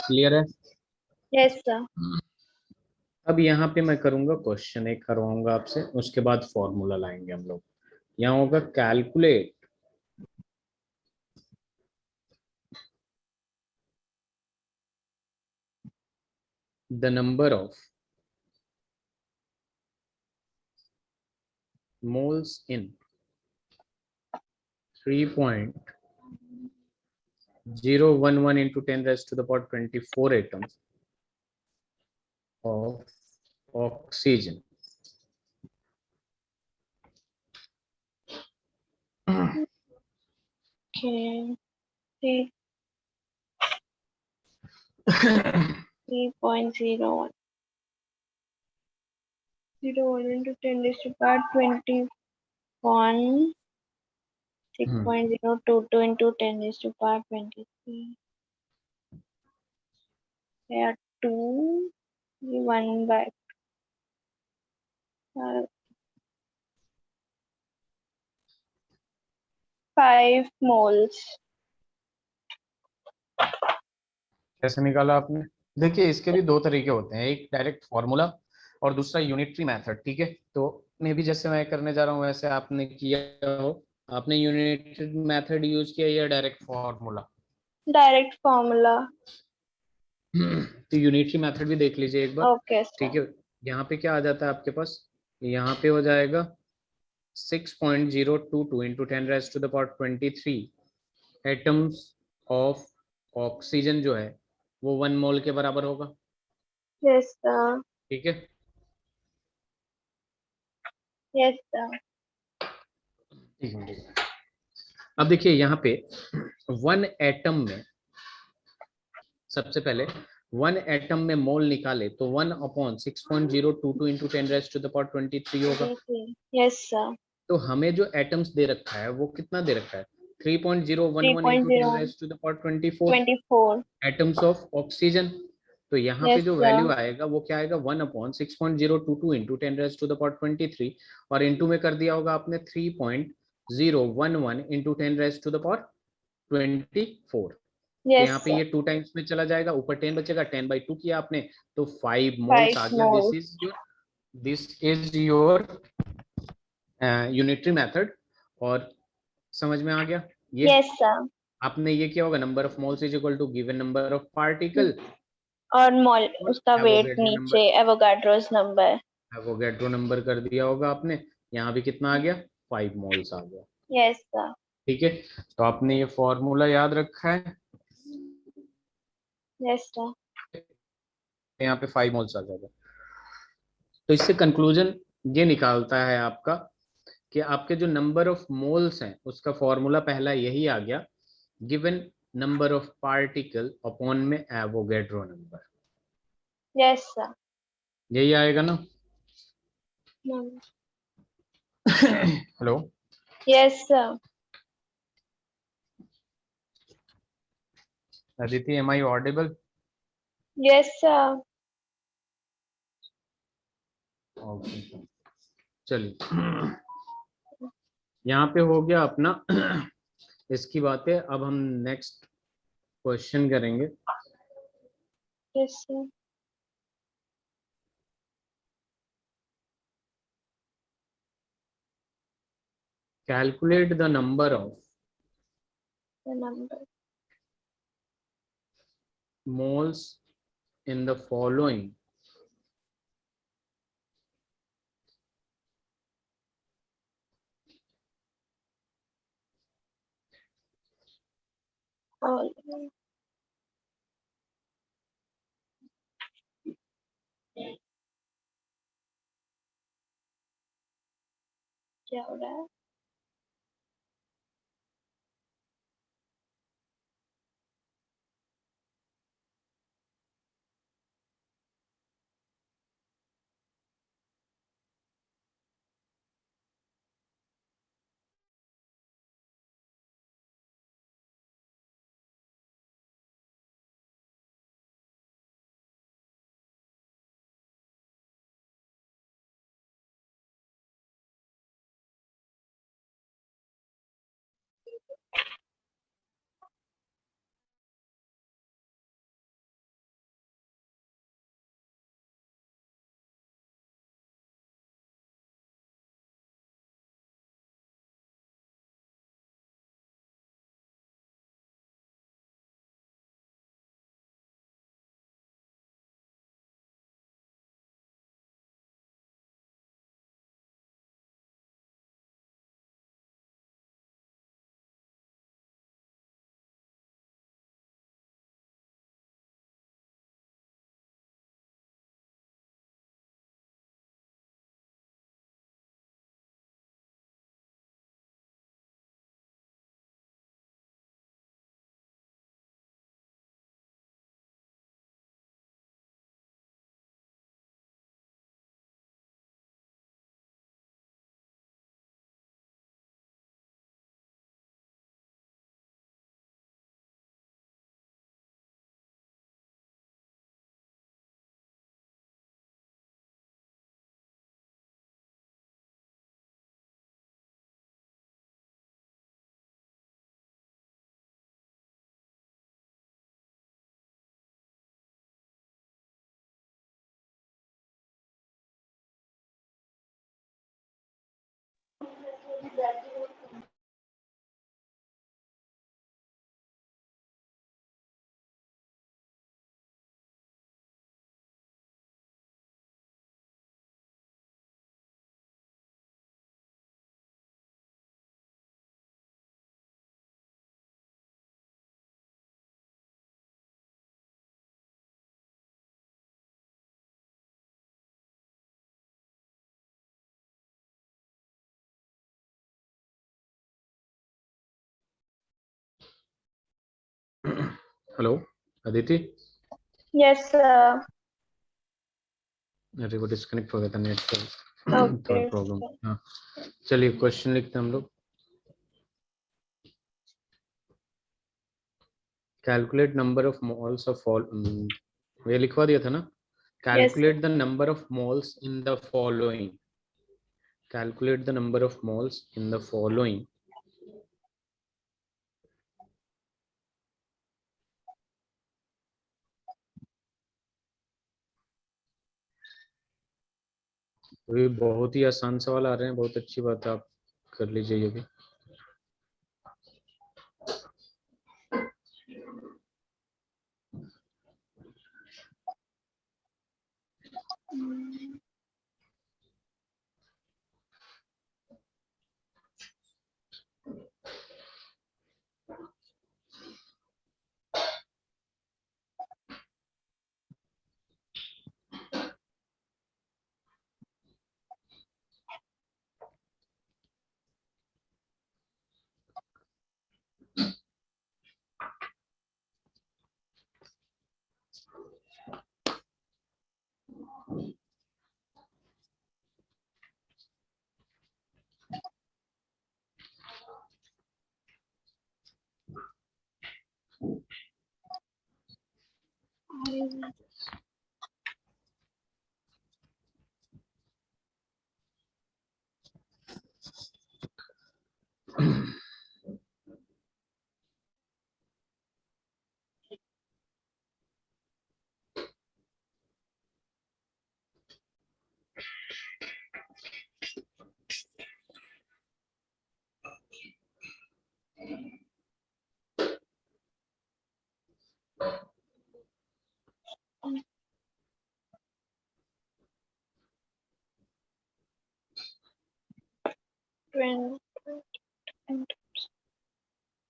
क्लियर है? Yes, sir. अब यहाँ पे मैं करूंगा क्वेश्चन एक करवाऊंगा आपसे, उसके बाद फॉर्मूला लाएंगे हम लोग। यहाँ होगा calculate the number of moles in 3.011 into 10 raised to the power 24 atoms of oxygen. Okay. 3.01. 01 into 10 is to power 21. 6.022 into 10 is to power 23. There are 2. 1 by 5 moles. कैसे निकाला आपने? देखिए इसके भी दो तरीके होते हैं, एक डायरेक्ट फॉर्मूला और दूसरा यूनिटरी मेथड। ठीक है, तो मैं भी जैसे मैं करने जा रहा हूँ वैसे आपने किया हो, आपने यूनिटरी मेथड यूज किया या डायरेक्ट फॉर्मूला? Direct formula. तो यूनिटरी मेथड भी देख लीजिए एक बार। Okay, sir. ठीक है, यहाँ पे क्या आ जाता है आपके पास, यहाँ पे हो जाएगा 6.022 into 10 raise to the power 23 atoms of oxygen जो है वो 1 मोल के बराबर होगा। Yes, sir. ठीक है, Yes, sir. ठीक है, ठीक है। अब देखिए यहाँ पे 1 एटम में, सबसे पहले 1 एटम में मोल निकाले तो 1/6.022 into 10 raise to the power 23 होगा। Yes, sir. तो हमें जो एटम्स दे रखा है वो कितना दे रखा है, 3.011 into 10 3.01. Raise to the power 24 24. Atoms of oxygen. तो यहाँ पे Yes, जो वैल्यू sir. आएगा वो क्या आएगा, 1/6.022 into 10 raise to the power 23, और इंटू में कर दिया होगा आपने 3.011 into 10 raise to the power 24। तो Yes, यहाँ पे sir. ये 2 टाइम्स में चला जाएगा, ऊपर 10 बचेगा, 10/2 किया आपने तो 5 मोल्स 5 आ गया। moles. This is your unitary method. और समझ में आ गया ये? Yes, sir. आपने ये किया होगा, number of moles is equal to given number of particle और मोल और उसका वेट एवोगैड्रो नंबर, नीचे एवोगाड्रोस नंबर. एवोगैड्रो नंबर कर दिया होगा आपने। यहाँ भी कितना आ गया, 5 मोल्स आ गया। Yes, sir. ठीक है, तो आपने ये फॉर्मूला याद रखा है, Yes, sir. यहाँ पे 5 मोल्स आ जाएगा। तो इससे कंक्लूजन ये निकालता है आपका कि आपके जो नंबर ऑफ मोल्स हैं उसका फॉर्मूला पहला यही आ गया, given number of particle upon में एवोगैड्रो नंबर, Yes, sir. यही आएगा ना? No. Hello. Yes, sir. Aditi, am I audible? Yes, sir. Okay. चलिए, यहाँ पे हो गया अपना इसकी बातें। अब हम नेक्स्ट क्वेश्चन करेंगे। Yes, sir. Calculate the number of The number. moles in the following All. क्या हो रहा है? हेलो अदिति। Yes, sir. अरे वो डिस्कनेक्ट हो गया था नेट से, थोड़ा Okay, प्रॉब्लम। sir. हाँ, चलिए क्वेश्चन लिखते हैं हम लोग। Calculate number of moles of ये लिखवा दिया था ना। Yes, sir. Calculate the number of moles in the following. Calculate the number of moles in the following. ये बहुत ही आसान सवाल आ रहे हैं, बहुत अच्छी बात है, आप कर लीजिए ये भी।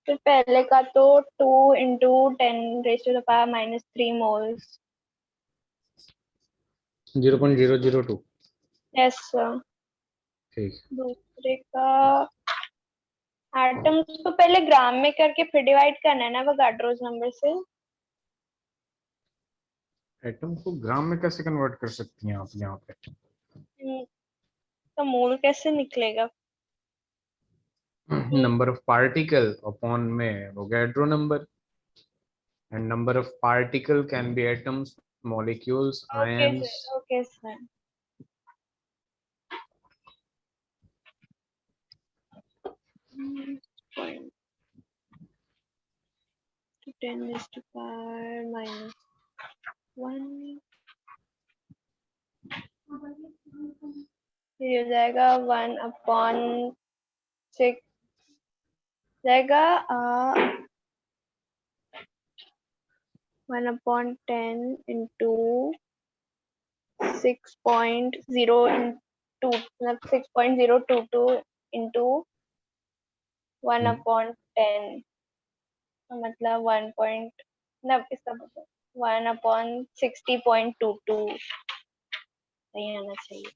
तो पहले का तो 2 into 10⁻³ moles. 0.002। Yes sir. ठीक। दूसरे का एटम्स को पहले ग्राम में करके फिर डिवाइड करना है ना वोगाड्रोस नंबर से। एटम को ग्राम में कैसे कन्वर्ट कर सकती हैं आप यहाँ पे? तो मोल कैसे निकलेगा? नंबर ऑफ पार्टिकल अपॉन में Avogadro number, and number of particle can be atoms, molecules, ions. Okay sir. Point 10⁻⁻1 ये हो जाएगा 1/6 जाएगा 1/10 into 6.0 मतलब 6.022 into 1/10 मतलब 1/60.22 नहीं आना चाहिए।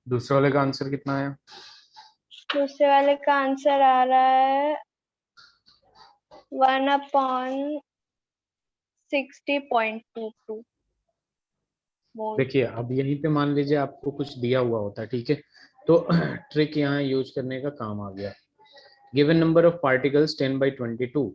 दूसरे वाले का आंसर कितना है? दूसरे वाले का आंसर आ रहा है 1/60.22। देखिए अब यहीं पे मान लीजिए आपको कुछ दिया हुआ होता है, ठीक है, तो ट्रिक यहाँ यूज करने का काम आ गया। Given number of particles 10/22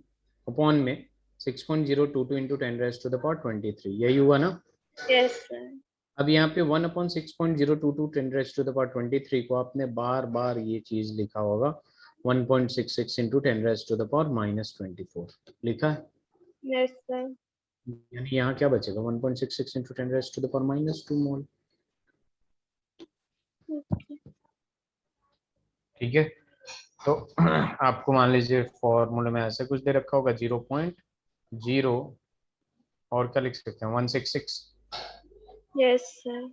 upon में 6.022 इंटू 10⁻23, यही हुआ ना? Yes sir. अब यहाँ पे 1/6.022 10⁻23 को आपने बार बार ये चीज लिखा होगा 1.66 इंटू 10⁻24 लिखा है। Yes sir. यानी यहाँ क्या बचेगा 1.66 इंटू 10⁻2 मोल। ठीक है, तो आपको मान लीजिए फॉर्मूले में ऐसे कुछ दे रखा होगा 0.0 और क्या लिख सकते हैं 166। Yes sir.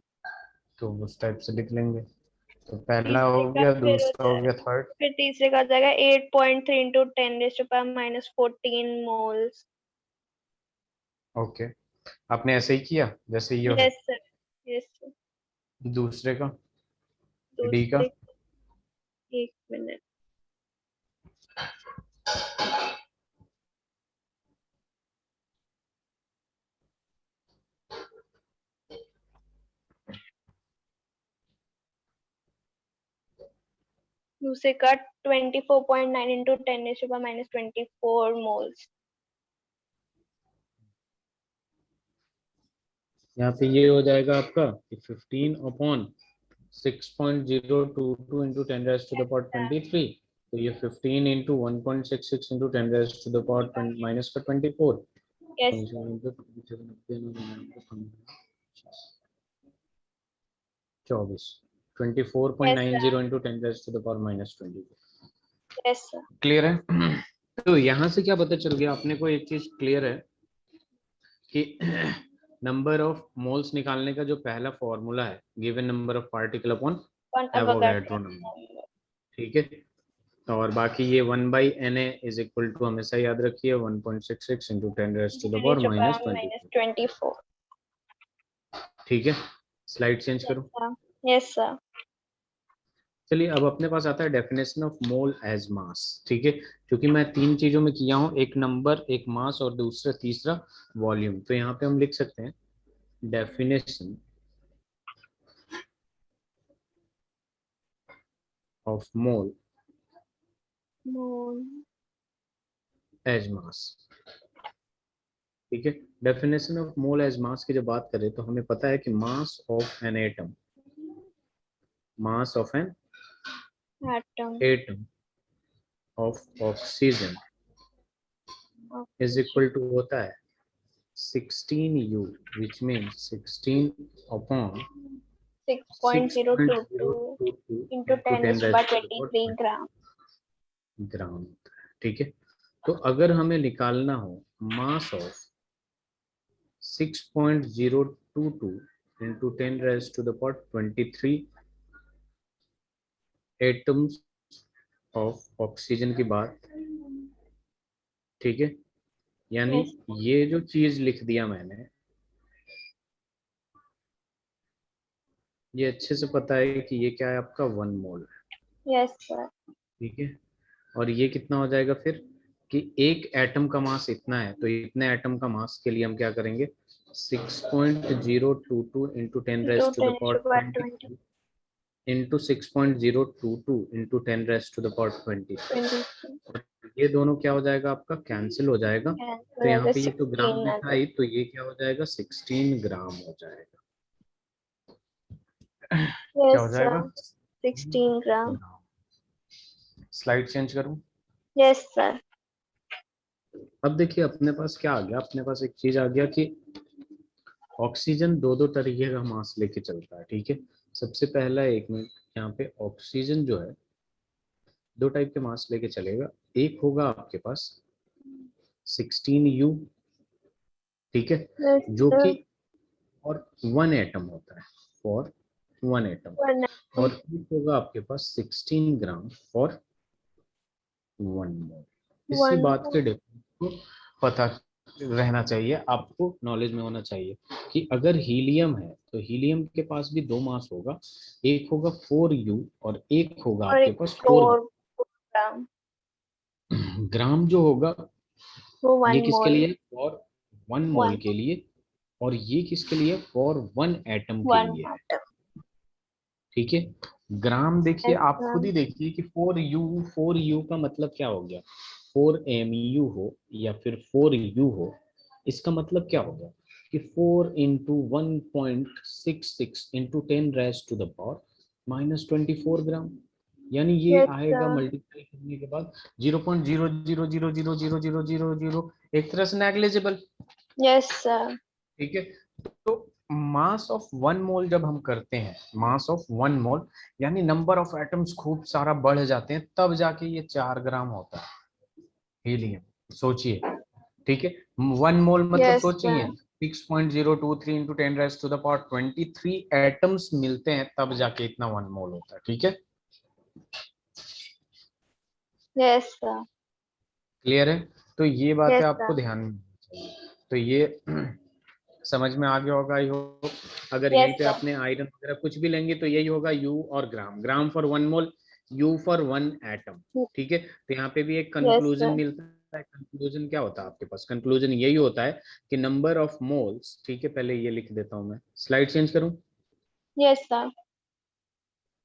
तो उस टाइप से लिख लेंगे। तो पहला हो गया, दूसरा हो गया, थर्ड। फिर तीसरे का हो जाएगा 8.3 into 10⁻⁻14 moles। ओके, आपने ऐसे ही किया जैसे ये है। Yes sir. Yes sir. दूसरे का, डी का। दूसरे एक मिनट। दूसरे का 24.9 into 10⁻⁻24 moles। यहाँ पे ये हो जाएगा आपका 15/6.022 इंटू 10⁻23। तो ये 15 into 1.66 into 10⁻⁻24। Yes 24.90 into 10⁻24। Yes sir. Clear है? तो यहाँ से क्या पता चल गया अपने को? एक चीज क्लियर है कि नंबर ऑफ मोल्स निकालने का जो पहला फॉर्मूला है given number of particle upon Avogadro number, ठीक है। और बाकी ये 1/Na इज इक्वल टू हमेशा याद रखिए 1.66 इंटू 10⁻⁻24। ठीक है, स्लाइड चेंज करो। Yes sir. चलिए अब अपने पास आता है definition of mole as mass, ठीक है। क्योंकि मैं तीन चीजों में किया हूँ, एक नंबर, एक मास और दूसरा तीसरा वॉल्यूम, तो यहाँ पे हम लिख सकते हैं definition of mole mole as mass. ठीक है, definition of mole as mass की जब बात करें तो हमें पता है कि mass of an atom, mass of an atom atom of oxygen is equal to होता है 16U, which means 16 upon 6.022 6.022 into into 10 10 raised to raised the to the power power 23 ग्राम। ग्राम। ठीक है, तो अगर हमें निकालना हो mass of 6.022 into 10 raised to the power 23 atoms of oxygen की बात, ठीक है, यानी यस ये जो चीज लिख दिया मैंने, ये अच्छे से पता है कि ये क्या है, आपका 1 मोल है। Yes sir. ठीक है, और ये कितना हो जाएगा फिर कि एक एटम का मास इतना है, तो इतने एटम का मास के लिए हम क्या करेंगे 6.022 into 10 to raise to the 10 power to power 20 23 into 6.022 into 10 raise to the power 23। 23 और ये दोनों क्या हो जाएगा, आपका कैंसिल हो जाएगा। तो यहाँ कैलकुलेटर पे ये तो ग्राम 16 आ लिखा गया। है, तो ये क्या हो जाएगा 16 ग्राम हो जाएगा। क्या यस हो सर, जाएगा 16 ग्राम। स्लाइड चेंज करूं। Yes sir. अब देखिए अपने पास क्या आ गया, अपने पास एक चीज आ गया कि ऑक्सीजन दो दो तरीके का मास लेके चलता है। ठीक है, सबसे पहला, एक मिनट, यहाँ पे ऑक्सीजन जो है दो टाइप के मास लेके चलेगा। एक होगा आपके पास 16U, ठीक है, यस जो सर। कि और 1 एटम होता है, फॉर 1 एटम। और एक होगा आपके पास 16 ग्राम फॉर 1 मोल। इसी 1 बात के डिफरेंस को पता रहना चाहिए, आपको नॉलेज में होना चाहिए कि अगर हीलियम है तो हीलियम के पास भी दो मास होगा, एक होगा 4U और एक होगा और आपके एक पास 4 4 ग्राम, ग्राम जो होगा वो ये 1 किसके मोल। लिए, फॉर 1 मोल 1 के लिए, और ये किसके लिए, फॉर 1 एटम के 1 लिए है। एटम। ठीक है, ग्राम देखिए, यस आप खुद सर। ही देखिए कि 4U का मतलब क्या हो गया, 4MU हो या फिर 4U हो, इसका मतलब क्या हो गया कि 4 into 1.66 into 10 raise to the power -24 gram. यानी ये यस आएगा सर। मल्टीप्लाई करने के बाद 0.00000000, एक तरह से नेग्लिजिबल। Yes sir. ठीक है, तो मास ऑफ 1 मोल जब हम करते हैं, मास ऑफ 1 मोल यानी नंबर ऑफ एटम्स खूब सारा बढ़ जाते हैं, तब जाके ये 4 ग्राम होता है हीलियम। सोचिए, ठीक है, 1 मोल मतलब यस सोचिए sir. 6.023 into 10 raise to the power 23 atoms मिलते हैं, तब जाके इतना 1 मोल होता है। ठीक है, यस सर। क्लियर है। तो ये बात यस है, सर। आपको ध्यान में रखनी चाहिए। तो ये समझ में आ गया होगा, आई होप। अगर यहीं यस पे सर। आपने आयरन वगैरह कुछ भी लेंगे तो यही होगा, यू और gram, gram for 1 mole, u for 1 atom. ठीक है, तो यहाँ पे भी एक यस कंक्लूजन सर। मिलता है। कंक्लूजन क्या होता है आपके पास, कंक्लूजन यही होता है कि नंबर ऑफ मोल्स, ठीक है, पहले ये लिख देता हूं मैं, स्लाइड चेंज करूं। Yes sir.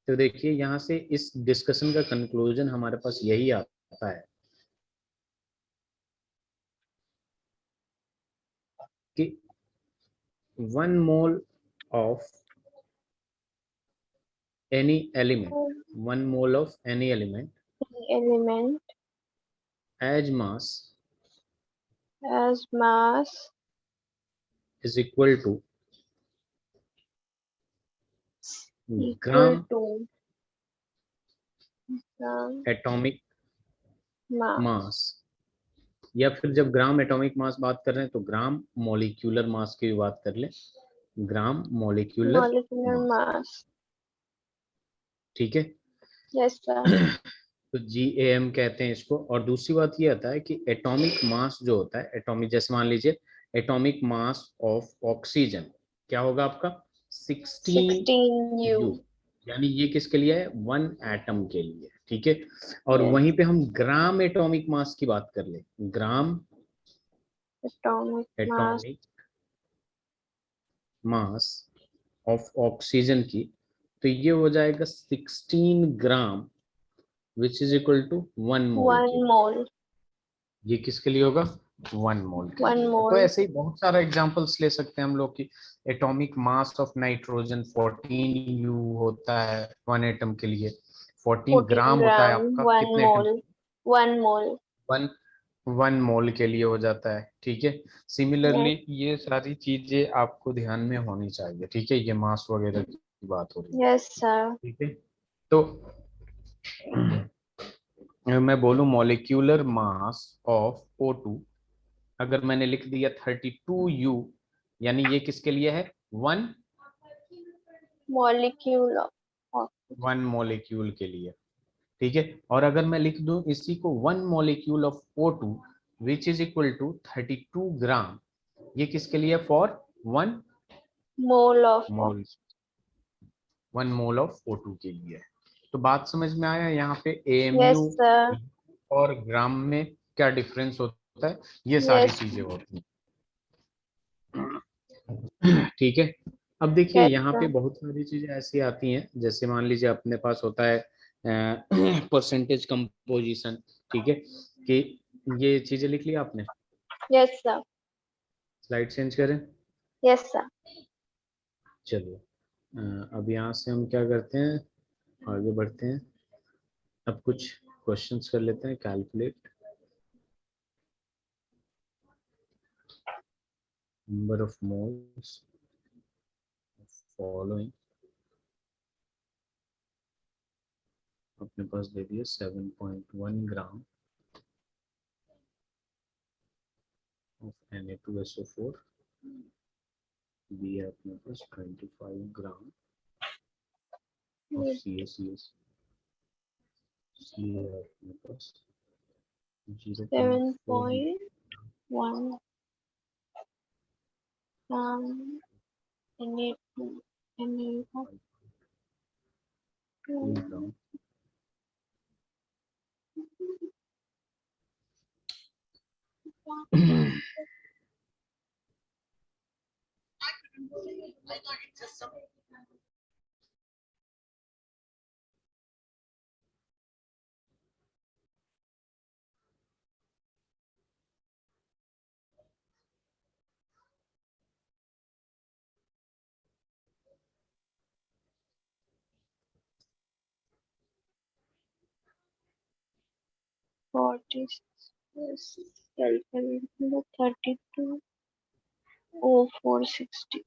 तो देखिए यहाँ से इस डिस्कशन का कंक्लूजन हमारे पास यही आता है कि 1 mole of any element, 1 mole of any element element as mass as mass is equal to equal gram to gram atomic mass. mass, या फिर जब ग्राम एटॉमिक मास बात कर रहे हैं तो ग्राम मॉलिक्यूलर मास की भी बात कर ले, ग्राम मॉलिक्यूलर मॉलिक्यूलर मास। मास। ठीक है, यस सर। तो GAM कहते हैं इसको। और दूसरी बात ये आता है कि एटॉमिक मास जो होता है, एटॉमिक, जैसे मान लीजिए एटॉमिक मास ऑफ ऑक्सीजन क्या होगा आपका 16 यू। 16U, यानी ये किसके लिए है, 1 एटम के लिए। ठीक है, और यस। वहीं पे हम ग्राम एटॉमिक मास की बात कर ले, gram atomic mass. Atomic mass of oxygen की, तो ये हो जाएगा 16 ग्राम विच इज इक्वल टू 1 मोल के 1 लिए। mole. ये किसके लिए होगा? 1 मोल के 1 लिए होगा। तो mole. ऐसे ही बहुत सारा एग्जांपल्स ले सकते हैं हम लोग की। Atomic mass of nitrogen 14 you होता है 1 एटम के लिए। 14 14 ग्राम होता है gram. आपका 1 कितने एटम? mole. 1 mole. 1 मोल के लिए हो जाता है। ठीक है, सिमिलरली Yes. ये सारी चीजें आपको ध्यान में होनी चाहिए। ठीक है, ये मास वगैरह की बात हो रही है। Yes, sir. ठीक है, तो मैं बोलूं मॉलिक्यूलर मास ऑफ O2, अगर मैंने लिख दिया 32U, यानी ये किसके लिए है? One Molecule of one molecule के लिए। ठीक है, और अगर मैं लिख दूं इसी को 1 molecule of O2 which is equal to 32 gram, ये किसके लिए? For 1 mole of mole, 1 mole of O2 के लिए। तो बात समझ में आया? यहाँ पे Yes, AMU sir. और ग्राम में क्या डिफरेंस होता है, ये सारी Yes. चीजें होती हैं। ठीक है, अब देखिए Yes, यहाँ पे sir. बहुत सारी चीजें ऐसी आती हैं, जैसे मान लीजिए अपने पास होता है परसेंटेज कंपोजिशन। ठीक है, कि ये चीजें लिख लिया आपने? Yes, sir. स्लाइड चेंज करें? Yes, sir. चलिए, अब यहाँ से हम क्या करते हैं, आगे बढ़ते हैं। अब कुछ क्वेश्चंस कर लेते हैं। Calculate number of moles following, अपने पास दे दिए 7.1 ग्राम ऑफ Na2SO4, दिया अपने पास 25 ग्राम ऑफ CaCS, सी है अपने पास 0.4 7.1 Na2 gram. calculating 320460.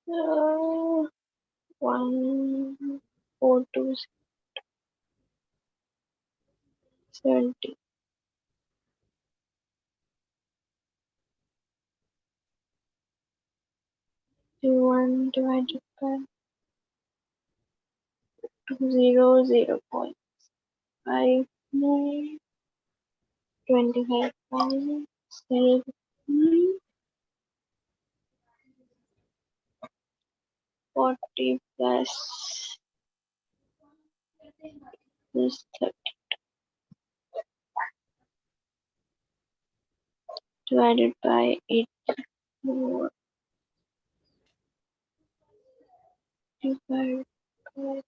Uh, 14270. 1 divided by 0.59, 25 40 plus this 30 divided by 84 divided by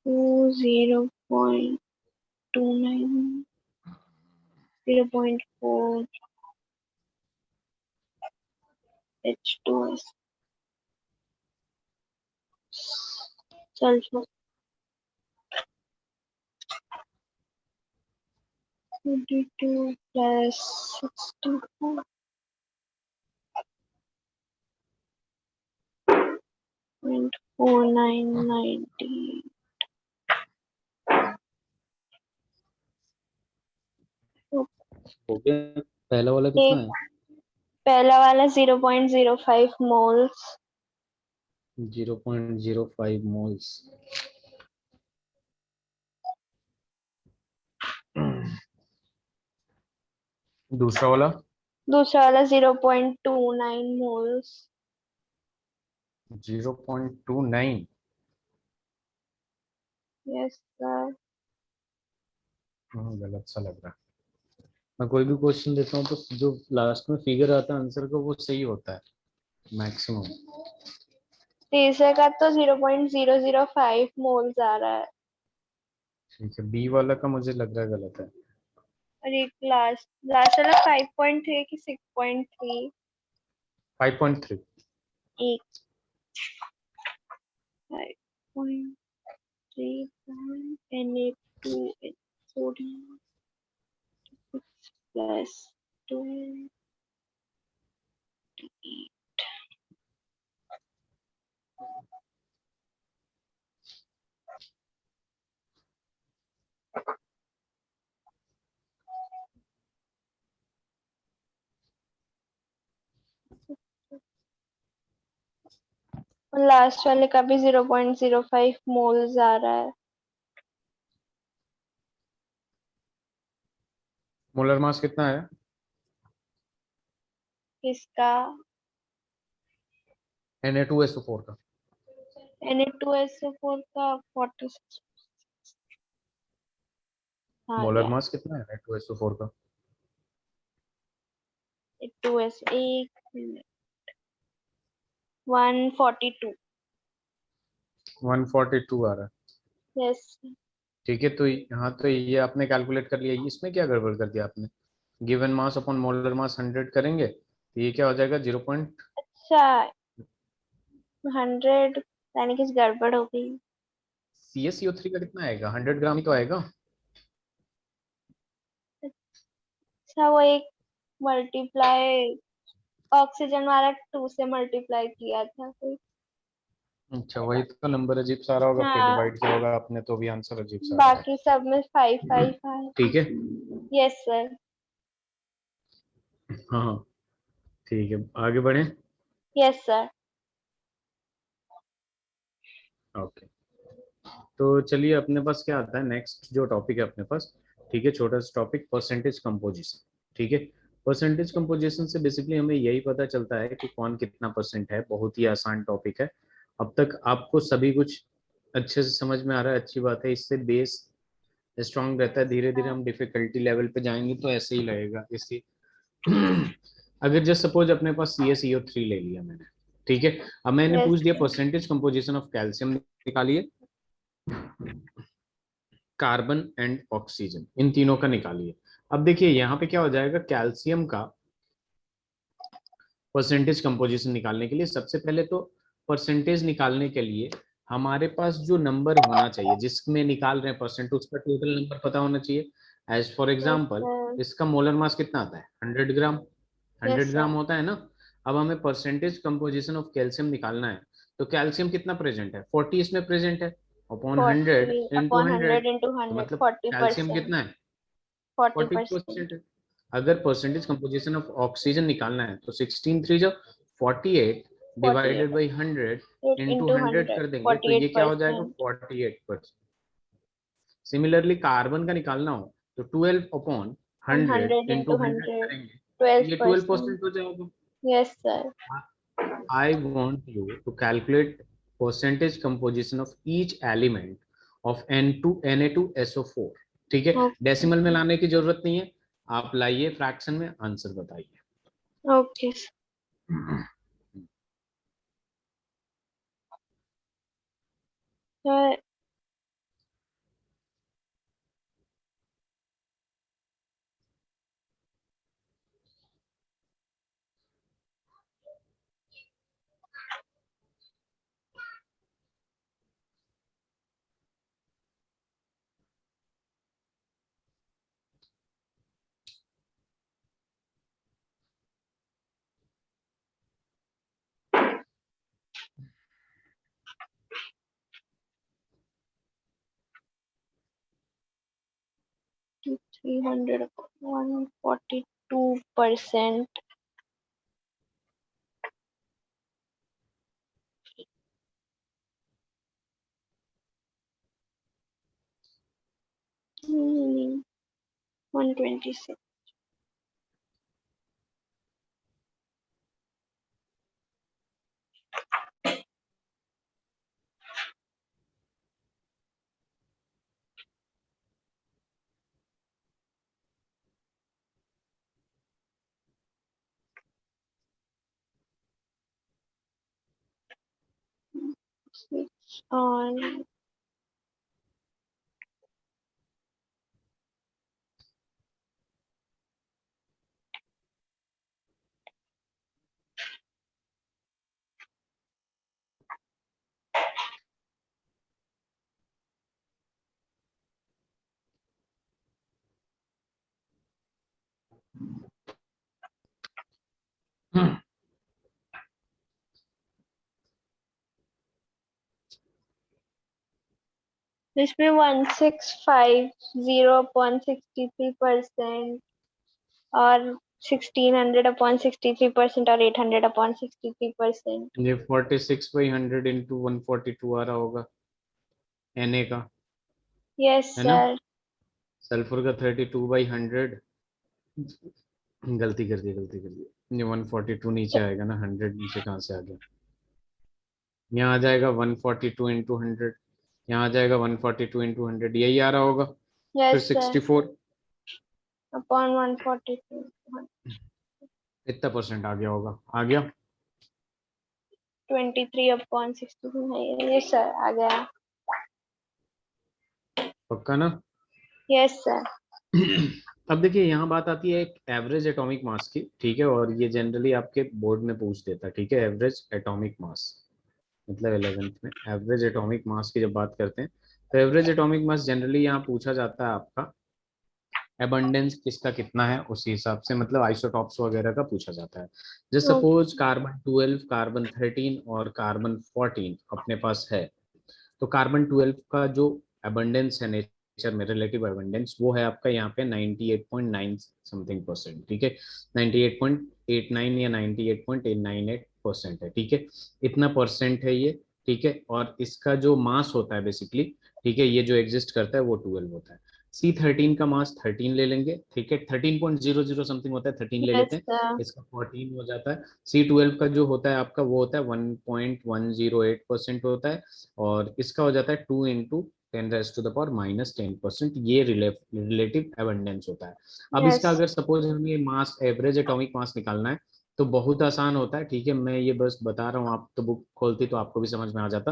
0.29, 0.4 H2S sulfur. 22 plus 64 .4990. हो गया? पहला वाला कितना एक है? पहला वाला 0.05 मोल्स। 0.05 मोल्स। दूसरा वाला? दूसरा वाला 0.29 मोल्स। 0.29। Yes sir. गलत सा लग रहा है। मैं कोई भी क्वेश्चन देता हूँ तो जो लास्ट में फिगर आता है आंसर का वो सही होता है मैक्सिमम। तीसरे का तो 0.005 मोल्स आ रहा है। ठीक है, बी वाला का मुझे लग रहा है गलत है। और एक लास्ट लास्ट वाला 5.3 कि 6.3। 5.3। एक 5.3 Na2 sodium plus 2. और लास्ट वाले का भी 0.05 मोल्स आ रहा है। मोलर मास कितना है? इसका Na2SO4 का। Na2SO4 का 46 आ मोलर गया। मास कितना है Na2SO4 का? 2S एक मिनट 142। 142 आ रहा है। यस। ठीक है, तो यहाँ तो ये आपने कैलकुलेट कर लिया, इसमें क्या गड़बड़ कर दिया आपने? गिवन मास अपॉन मोलर मास 100 करेंगे तो ये क्या हो जाएगा 0. अच्छा 100 यानी कि गड़बड़ हो गई। CaCO3 का कितना आएगा? 100 ग्राम ही तो आएगा। अच्छा वो एक मल्टीप्लाई ऑक्सीजन वाला 2 से मल्टीप्लाई किया था कोई। अच्छा, वही तो नंबर अजीब सा आ रहा होगा, फिर हाँ डिवाइड किया होगा आपने तो भी आंसर अजीब सा आ रहा बाकी सब में 5 5 है। है। ठीक है। Yes sir. हाँ हाँ, ठीक है, आगे बढ़े। Yes sir. ओके, तो चलिए अपने पास क्या आता है नेक्स्ट जो टॉपिक है अपने पास। ठीक है, छोटा सा टॉपिक, परसेंटेज कंपोजिशन। ठीक है, परसेंटेज कंपोजिशन से बेसिकली हमें यही पता चलता है कि कौन कितना परसेंट है। बहुत ही आसान टॉपिक है। अब तक आपको सभी कुछ अच्छे से समझ में आ रहा है, अच्छी बात है। इससे बेस स्ट्रांग रहता है। धीरे धीरे हम डिफिकल्टी लेवल पे जाएंगे तो ऐसे ही लगेगा इसी। अगर जस्ट सपोज अपने पास CaCO3 ले लिया मैंने, ठीक है। अब मैंने यस पूछ दिया परसेंटेज कंपोजिशन ऑफ कैल्शियम निकालिए, कार्बन एंड ऑक्सीजन, इन तीनों का निकालिए। अब देखिए यहाँ पे क्या हो जाएगा, कैल्शियम का परसेंटेज कंपोजिशन निकालने के लिए सबसे पहले तो परसेंटेज निकालने के लिए हमारे पास जो नंबर होना चाहिए जिसमें निकाल रहे हैं परसेंट, उसका टोटल नंबर पता होना चाहिए। As for yes example, sir. इसका मोलर मास कितना आता है? 100 ग्राम। Yes 100 gram sir. होता है ना। अब हमें परसेंटेज कंपोजिशन ऑफ कैल्शियम निकालना है। तो कैल्शियम कितना प्रेजेंट है? 40 इसमें प्रेजेंट है, upon 100 40 into upon 100 hundred. Into तो 100 मतलब कैल्शियम 40%। कितना है? 40%। 40%। अगर परसेंटेज कंपोजिशन ऑफ ऑक्सीजन निकालना है तो 16 3 जो 48 डिवाइडेड 48 बाई 100 इंटू इंटू 100 100 कर देंगे तो ये क्या हो जाएगा 48%। 48%। सिमिलरली कार्बन का निकालना हो तो 12 अपॉन on 100 100 इंटू into 100 100, करेंगे तो ये 12%. 12% हो जाएगा। Yes, sir. I want you to calculate percentage composition of each element of Na2SO4। ठीक है, Okay. डेसिमल में लाने की जरूरत नहीं है, आप लाइए फ्रैक्शन में, आंसर बताइए। Okay. Sir, 300 140 2%. Hmm, 126. Switch on. इसमें 1650/63% और 1600/63% और 800/63%. ये 46/100 इंटू 142 आ रहा होगा Na का, यस है ना? सर. सल्फर का 32/100, गलती कर दी ये 142 नीचे आएगा ना, 100 नीचे कहाँ से आ गया? यहाँ आ जाएगा 142 इंटू 100, यहाँ आ जाएगा 142 इंटू 100, यही आ रहा होगा. फिर यस सर. 64 अपॉन 142. कितना परसेंट आ गया होगा? आ गया 23/62 है. यस सर, आ गया. पक्का ना? Yes sir. अब देखिए यहाँ बात आती है एक एवरेज एटॉमिक मास की, ठीक है, और ये जनरली आपके बोर्ड में पूछ देता है, ठीक है. एवरेज एटॉमिक मास मतलब 11th में एवरेज एटॉमिक मास की जब बात करते हैं तो एवरेज एटॉमिक मास जनरली यहाँ पूछा जाता है आपका एबंडेंस किसका कितना है उसी हिसाब से, मतलब आइसोटॉप्स वगैरह का पूछा जाता है. जैसे सपोज कार्बन 12, कार्बन 13 और कार्बन 14 अपने पास है, तो कार्बन 12 का जो एबंडेंस है नेचर में, रिलेटिव एबंडेंस, वो है आपका यहाँ पे 98.9 समथिंग परसेंट, ठीक है. 98.89 या 98.98% है, ठीक है. इतना परसेंट है ये, ठीक है. और इसका जो मास होता है बेसिकली, ठीक है, ये जो एग्जिस्ट करता है वो 12 होता है. C13 का मास 13 ले लेंगे, ठीक है. 13.00 समथिंग होता है, 13 ले यस लेते हैं, सर. इसका 14 हो जाता है. C12 का जो होता है आपका वो होता है 1.108% होता है, और इसका हो जाता है 2 × 10⁻⁻10%. ये रिलेटिव एबंडेंस होता है. अब इसका यस. अगर सपोज हमें मास एवरेज एटॉमिक मास निकालना है तो बहुत आसान होता है, ठीक है. मैं ये बस बता रहा हूँ, आप तो बुक खोलती तो आपको भी समझ में आ जाता.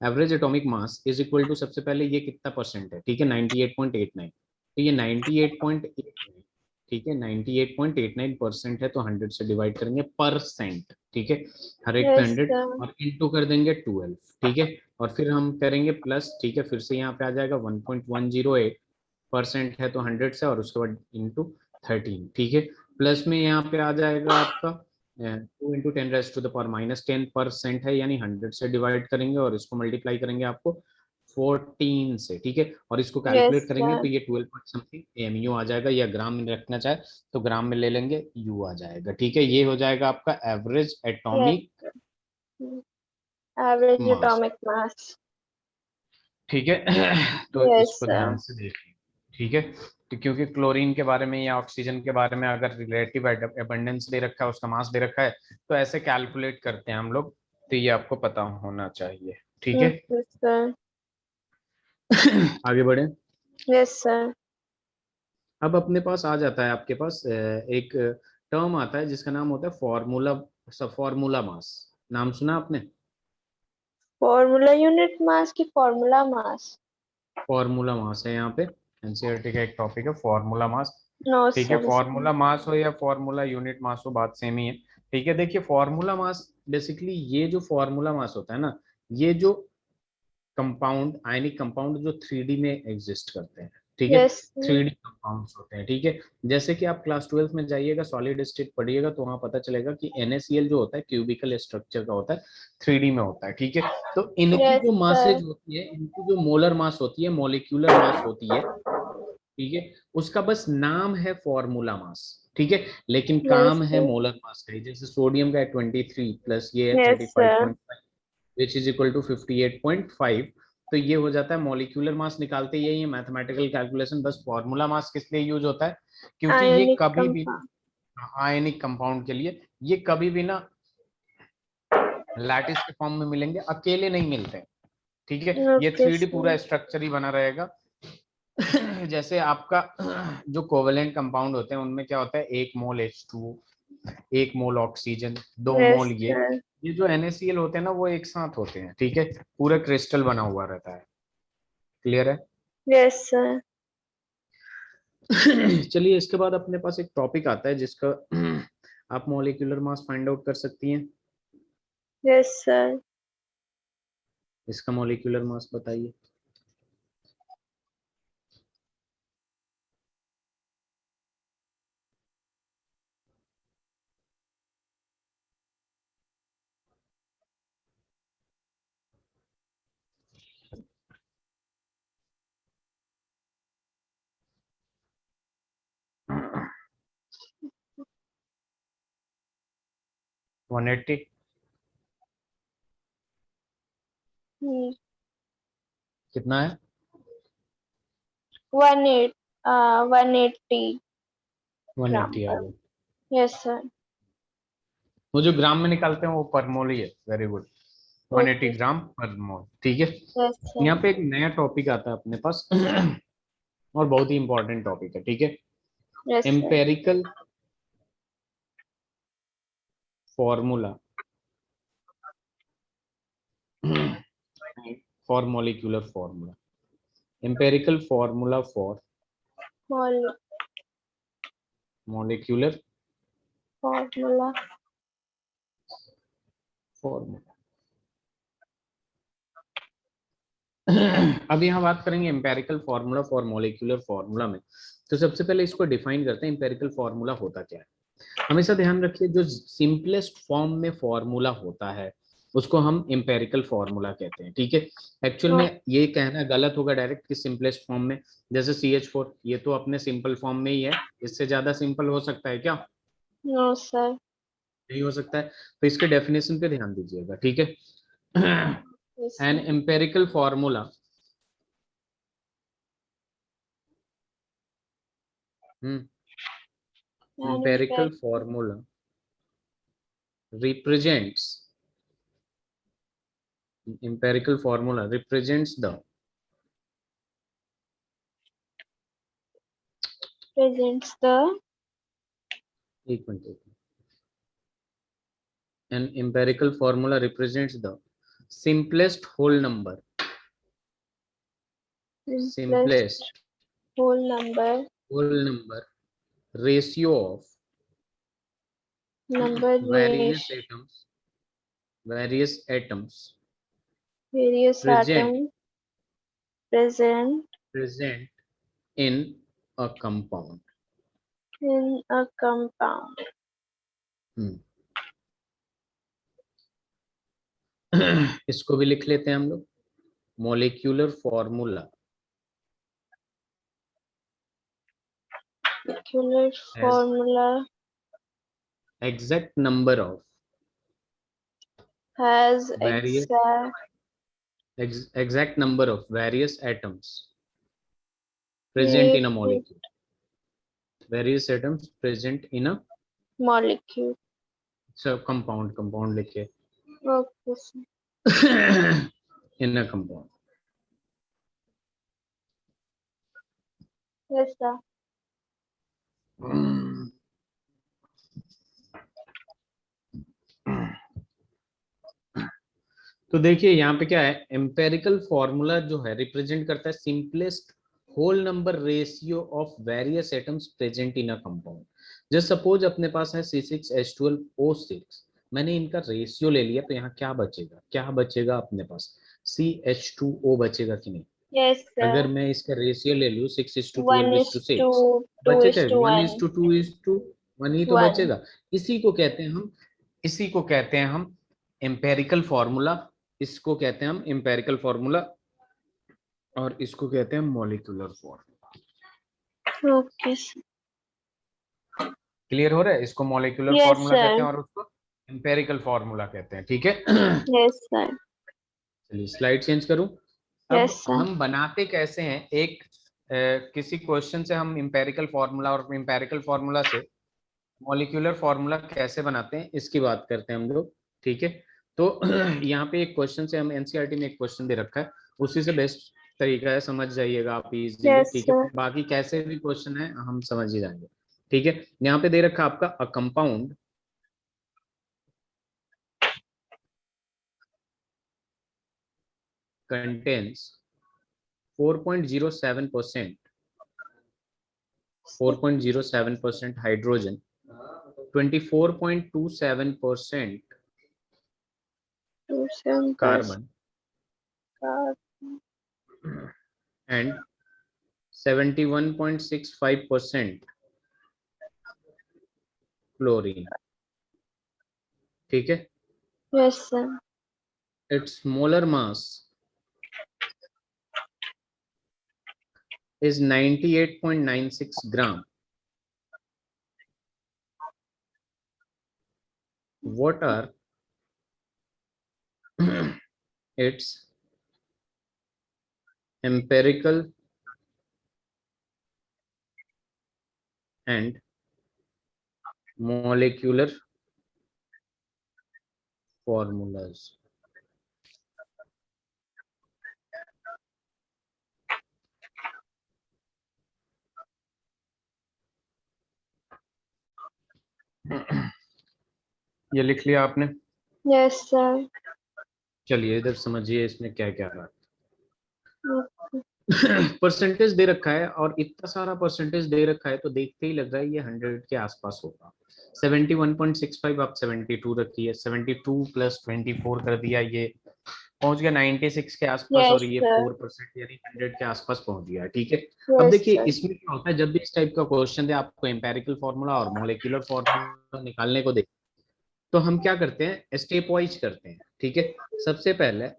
Average atomic mass is equal to, सबसे पहले ये कितना परसेंट है, ठीक है, 98.89. तो ये 98.89, ठीक है, 98.89% है, तो 100 से डिवाइड करेंगे परसेंट, ठीक है, हर एक पे यस 100, सर. और इंटू कर देंगे 12, ठीक है. और फिर हम करेंगे प्लस, ठीक है, फिर से यहाँ पे आ जाएगा 1.108% है, तो 100 से, और उसके बाद इंटू 13, ठीक है. प्लस में यहाँ पे आ जाएगा आपका 2 × 10⁻10% है, यानी 100 से डिवाइड करेंगे और इसको मल्टीप्लाई करेंगे आपको 14 से, ठीक है. और इसको यस कैलकुलेट करेंगे सर. तो ये 12 पॉइंट समथिंग एमयू आ जाएगा, या ग्राम में रखना चाहे तो ग्राम में ले लेंगे, यू आ जाएगा, ठीक है. ये हो जाएगा आपका average yes. Atomic average mass, atomic mass. ठीक है. तो यस इसको सर. ध्यान से देखिए, ठीक है. तो क्योंकि क्लोरीन के बारे में या ऑक्सीजन के बारे में अगर रिलेटिव एबंडेंस दे रखा है, उसका मास दे रखा है, तो ऐसे कैलकुलेट करते हैं हम लोग, तो ये आपको पता होना चाहिए, ठीक है. Yes sir. आगे बढ़े. Yes sir. अब अपने पास आ जाता है, आपके पास एक टर्म आता है जिसका नाम होता है फॉर्मूला, फॉर्मूला मास. नाम सुना आपने? फॉर्मूला यूनिट मास की फॉर्मूला मास? फॉर्मूला मास है यहाँ पे, एनसीईआरटी का एक टॉपिक है फॉर्मूला मास, नो ठीक है. सर. फॉर्मूला मास हो या फॉर्मूला यूनिट मास हो, बात सेम ही है, ठीक है. देखिए फॉर्मूला मास बेसिकली, ये जो फॉर्मूला मास होता है ना, ये जो कंपाउंड, आयनिक कंपाउंड जो 3D में एग्जिस्ट करते हैं, ठीक है, यस. 3D कंपाउंड्स होते हैं, ठीक है. जैसे कि आप क्लास 12th में जाइएगा, सॉलिड स्टेट पढ़िएगा, तो वहां पता चलेगा कि NaCl जो होता है क्यूबिकल स्ट्रक्चर का होता है, 3D में होता है, ठीक है. तो इनकी यस जो सर. मासेज होती है, इनकी जो मोलर मास होती है, मोलिक्यूलर मास होती है, ठीक है, उसका बस नाम है फॉर्मूला मास. ठीक है, लेकिन Yes, काम है sir. मोलर मास का ही। जैसे सोडियम का है 23 प्लस ये है Yes, sir. 35.5 which is equal to 58.5। तो ये हो जाता है मॉलिक्यूलर मास। निकालते यही है मैथमेटिकल कैलकुलेशन। बस फॉर्मूला मास किस लिए यूज होता है, क्योंकि ये Ionic कभी भी compound. आयनिक कंपाउंड के लिए, ये कभी भी ना लैटिस के फॉर्म में मिलेंगे, अकेले नहीं मिलते हैं। ठीक है, ये Okay, 3D sir. पूरा स्ट्रक्चर ही बना रहेगा। जैसे आपका जो कोवेलेंट कंपाउंड होते हैं उनमें क्या होता है, 1 मोल H2, 1 मोल ऑक्सीजन, 2 मोल Yes, ये sir. ये जो NaCl होते हैं ना वो एक साथ होते हैं। ठीक है, पूरा क्रिस्टल बना हुआ रहता है। क्लियर है? Yes, sir. चलिए, इसके बाद अपने पास एक टॉपिक आता है जिसका आप मॉलिक्यूलर मास फाइंड आउट कर सकती हैं। Yes, sir. इसका मॉलिक्यूलर मास बताइए। One eighty. Hmm. कितना है? 180 gram 180 आ per. गया। Yes, sir. वो जो ग्राम में निकालते हैं वो पर मोल ही है। Very good, 180 Okay. ग्राम पर मोल। ठीक है, Yes, यहाँ sir. पे एक नया टॉपिक आता है अपने पास और बहुत ही इंपॉर्टेंट टॉपिक है। ठीक है, Yes, sir. Empirical formula for molecular formula. Empirical formula for Mol molecular formula. Formula. अब यहाँ बात करेंगे empirical formula for molecular formula में। तो सबसे पहले इसको डिफाइन करते हैं, एम्पेरिकल फॉर्मूला होता क्या है। हमेशा ध्यान रखिए, जो सिंपलेस्ट फॉर्म में फॉर्मूला होता है उसको हम एम्पेरिकल फॉर्मूला कहते हैं। ठीक है, एक्चुअल No, में ये कहना गलत होगा डायरेक्ट कि सिंपलेस्ट फॉर्म में। जैसे CH4, ये तो अपने सिंपल फॉर्म में ही है, इससे ज्यादा सिंपल हो सकता है क्या? no, sir. नहीं हो सकता है। तो इसके डेफिनेशन पे ध्यान दीजिएगा। ठीक है, Yes, an sir. Empirical formula And empirical formula represents empirical formula represents the presents the एक minute, an empirical formula represents the simplest whole number, simplest simplest whole number. whole number ratio of Number various ratio. atoms, various atoms Various present atoms present present in a compound. in a compound. इसको भी लिख लेते हैं हम लोग, molecular formula Molecular as formula exact number of has various exact number of various atoms present in a exact molecule. Various atoms present in a molecule. compound लिखे Okay, sir. in a compound. Yes, sir. तो देखिए यहाँ पे क्या है, empirical formula जो है represent करता है simplest whole number ratio of various atoms present in a compound. Just suppose अपने पास है C6H12O6, मैंने इनका रेशियो ले लिया, तो यहाँ क्या बचेगा, क्या बचेगा अपने पास, CH2O बचेगा कि नहीं? Yes, अगर sir. मैं इसका रेशियो ले लूँ 6:12:6, 1:2 is बचेगा to 1:2:1 ही तो 1. बचेगा। इसी को कहते हैं हम, इसी को कहते हैं हम एम्पेरिकल फॉर्मूला, इसको कहते हैं हम एम्पेरिकल फॉर्मूला, और इसको कहते हैं molecular formula. Okay, sir. Clear हो रहा है? इसको मॉलिक्यूलर Yes, फॉर्मूला कहते हैं sir. और उसको एम्पेरिकल फॉर्मूला कहते हैं, ठीक है। Yes, sir. चलिए स्लाइड चेंज करूं। Yes, अब sir. हम बनाते कैसे हैं, एक किसी क्वेश्चन से हम एम्पेरिकल फॉर्मूला और एम्पेरिकल फॉर्मूला से मॉलिक्यूलर फॉर्मूला कैसे बनाते हैं इसकी बात करते हैं हम लोग, ठीक है। तो यहाँ पे एक क्वेश्चन से हम एनसीईआरटी में एक क्वेश्चन दे रखा है, उसी से बेस्ट तरीका है, समझ जाइएगा आप इजीली, Yes, ठीक है। sir. बाकी कैसे भी क्वेश्चन है हम समझ ही जाएंगे, ठीक है। यहाँ पे दे रखा आपका a compound contains 4.07% 4.07% hydrogen, 24.27% 27%. carbon and 71.65% chlorine, ठीक है। Yes, sir. Its molar mass is 98.96 gram. What are its empirical and molecular formulas? ये लिख लिया आपने? Yes, sir. चलिए इधर समझिए इसमें क्या क्या रहा है। Okay. परसेंटेज दे रखा है और इतना सारा परसेंटेज दे रखा है तो देखते ही लग रहा है ये 100 के आसपास होगा। 71.65 आप 72 रखिए, 72 प्लस 24 कर दिया, ये पहुंच गया 96 के आसपास, Yes, और ये sir. 4% यानी 100 के आसपास पहुंच गया, ठीक है। अब Yes, देखिए sir. इसमें क्या होता है, जब भी इस टाइप का क्वेश्चन दे आपको एम्पेरिकल फॉर्मूला और मॉलिक्यूलर फॉर्मूला निकालने को दे, तो हम क्या करते हैं, स्टेप वाइज करते हैं, ठीक है। सबसे पहले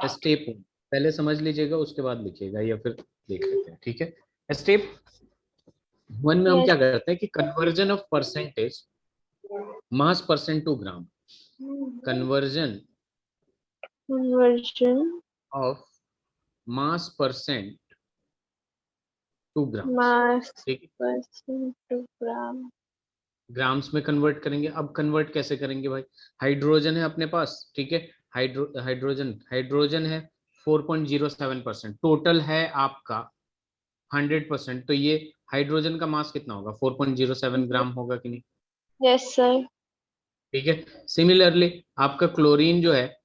स्टेप पहले समझ लीजिएगा, उसके बाद लिखिएगा या फिर देख लेते हैं, ठीक है। स्टेप 1 में हम Yes. क्या करते हैं कि conversion of percentage mass percent to gram, conversion Conversion of mass percent to grams, mass ठीक है। percent to gram. ग्राम्स में कन्वर्ट करेंगे। अब कन्वर्ट कैसे करेंगे भाई, हाइड्रोजन है अपने पास, ठीक है। हाइड्रोजन है 4.07%, टोटल है आपका 100%, तो ये हाइड्रोजन का मास कितना होगा, 4.07 ग्राम होगा कि नहीं, Yes, sir. ठीक है। सिमिलरली आपका क्लोरीन जो है,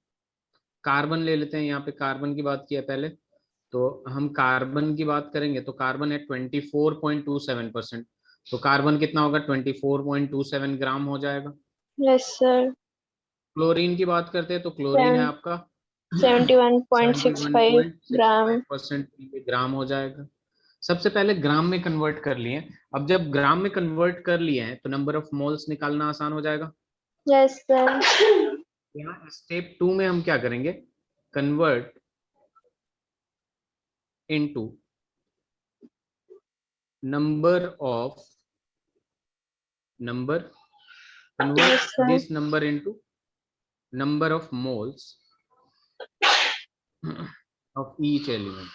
कार्बन ले लेते हैं, यहाँ पे कार्बन की बात किया पहले, तो हम कार्बन की बात करेंगे तो कार्बन है 24.27%, तो कार्बन कितना होगा, 24.27 ग्राम हो जाएगा। Yes, sir. क्लोरीन की बात करते हैं तो क्लोरीन है आपका 71.65 gram. 71.65% ग्राम हो जाएगा। सबसे पहले ग्राम में कन्वर्ट कर लिए, अब जब ग्राम में कन्वर्ट कर लिए हैं तो नंबर ऑफ मोल्स निकालना आसान हो जाएगा। Yes, sir. यहाँ स्टेप 2 में हम क्या करेंगे, convert into number convert Yes, sir. this number into number of moles of each element,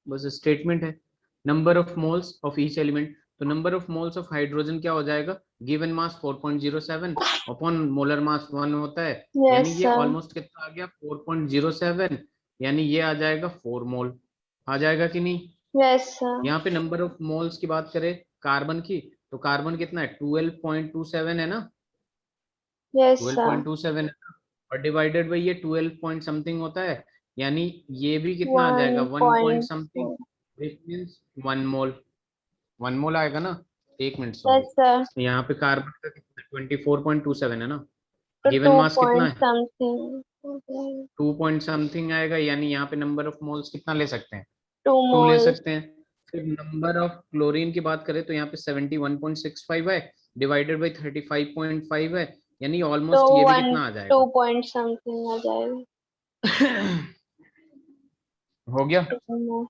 बस स्टेटमेंट है। Number of moles of each element, तो number of moles of hydrogen क्या हो जाएगा, given mass 4.07 upon molar mass 1 होता है, यानी Yes, ये sir. ऑलमोस्ट कितना आ गया 4.07, यानी ये आ जाएगा 4 मोल, आ जाएगा कि नहीं। Yes, sir. यहाँ पे नंबर ऑफ मोल्स की बात करें कार्बन की, तो कार्बन कितना है 12.27 है ना, Yes, sir. 12.27 है ना, और डिवाइडेड बाई ये 12 पॉइंट समथिंग होता है, यानी ये भी कितना आ जाएगा 1 पॉइंट समथिंग, 1.4. विच मींस 1 मोल, 1 मोल आएगा ना। एक मिनट Yes, सॉरी, sir. यहाँ पे कार्बन का कितना 24.27 है ना, तो गिवन 2 मास कितना point है something. 2 पॉइंट समथिंग आएगा, यानी यहाँ पे नंबर ऑफ मोल्स कितना ले सकते हैं 2 2 ले moles. सकते हैं। फिर नंबर ऑफ क्लोरीन की बात करें तो यहाँ पे 71.65 है, डिवाइडेड बाई 35.5 है, यानी तो ऑलमोस्ट ये भी 1 कितना आ 2 जाएगा point something आ जाएगा। हो गया।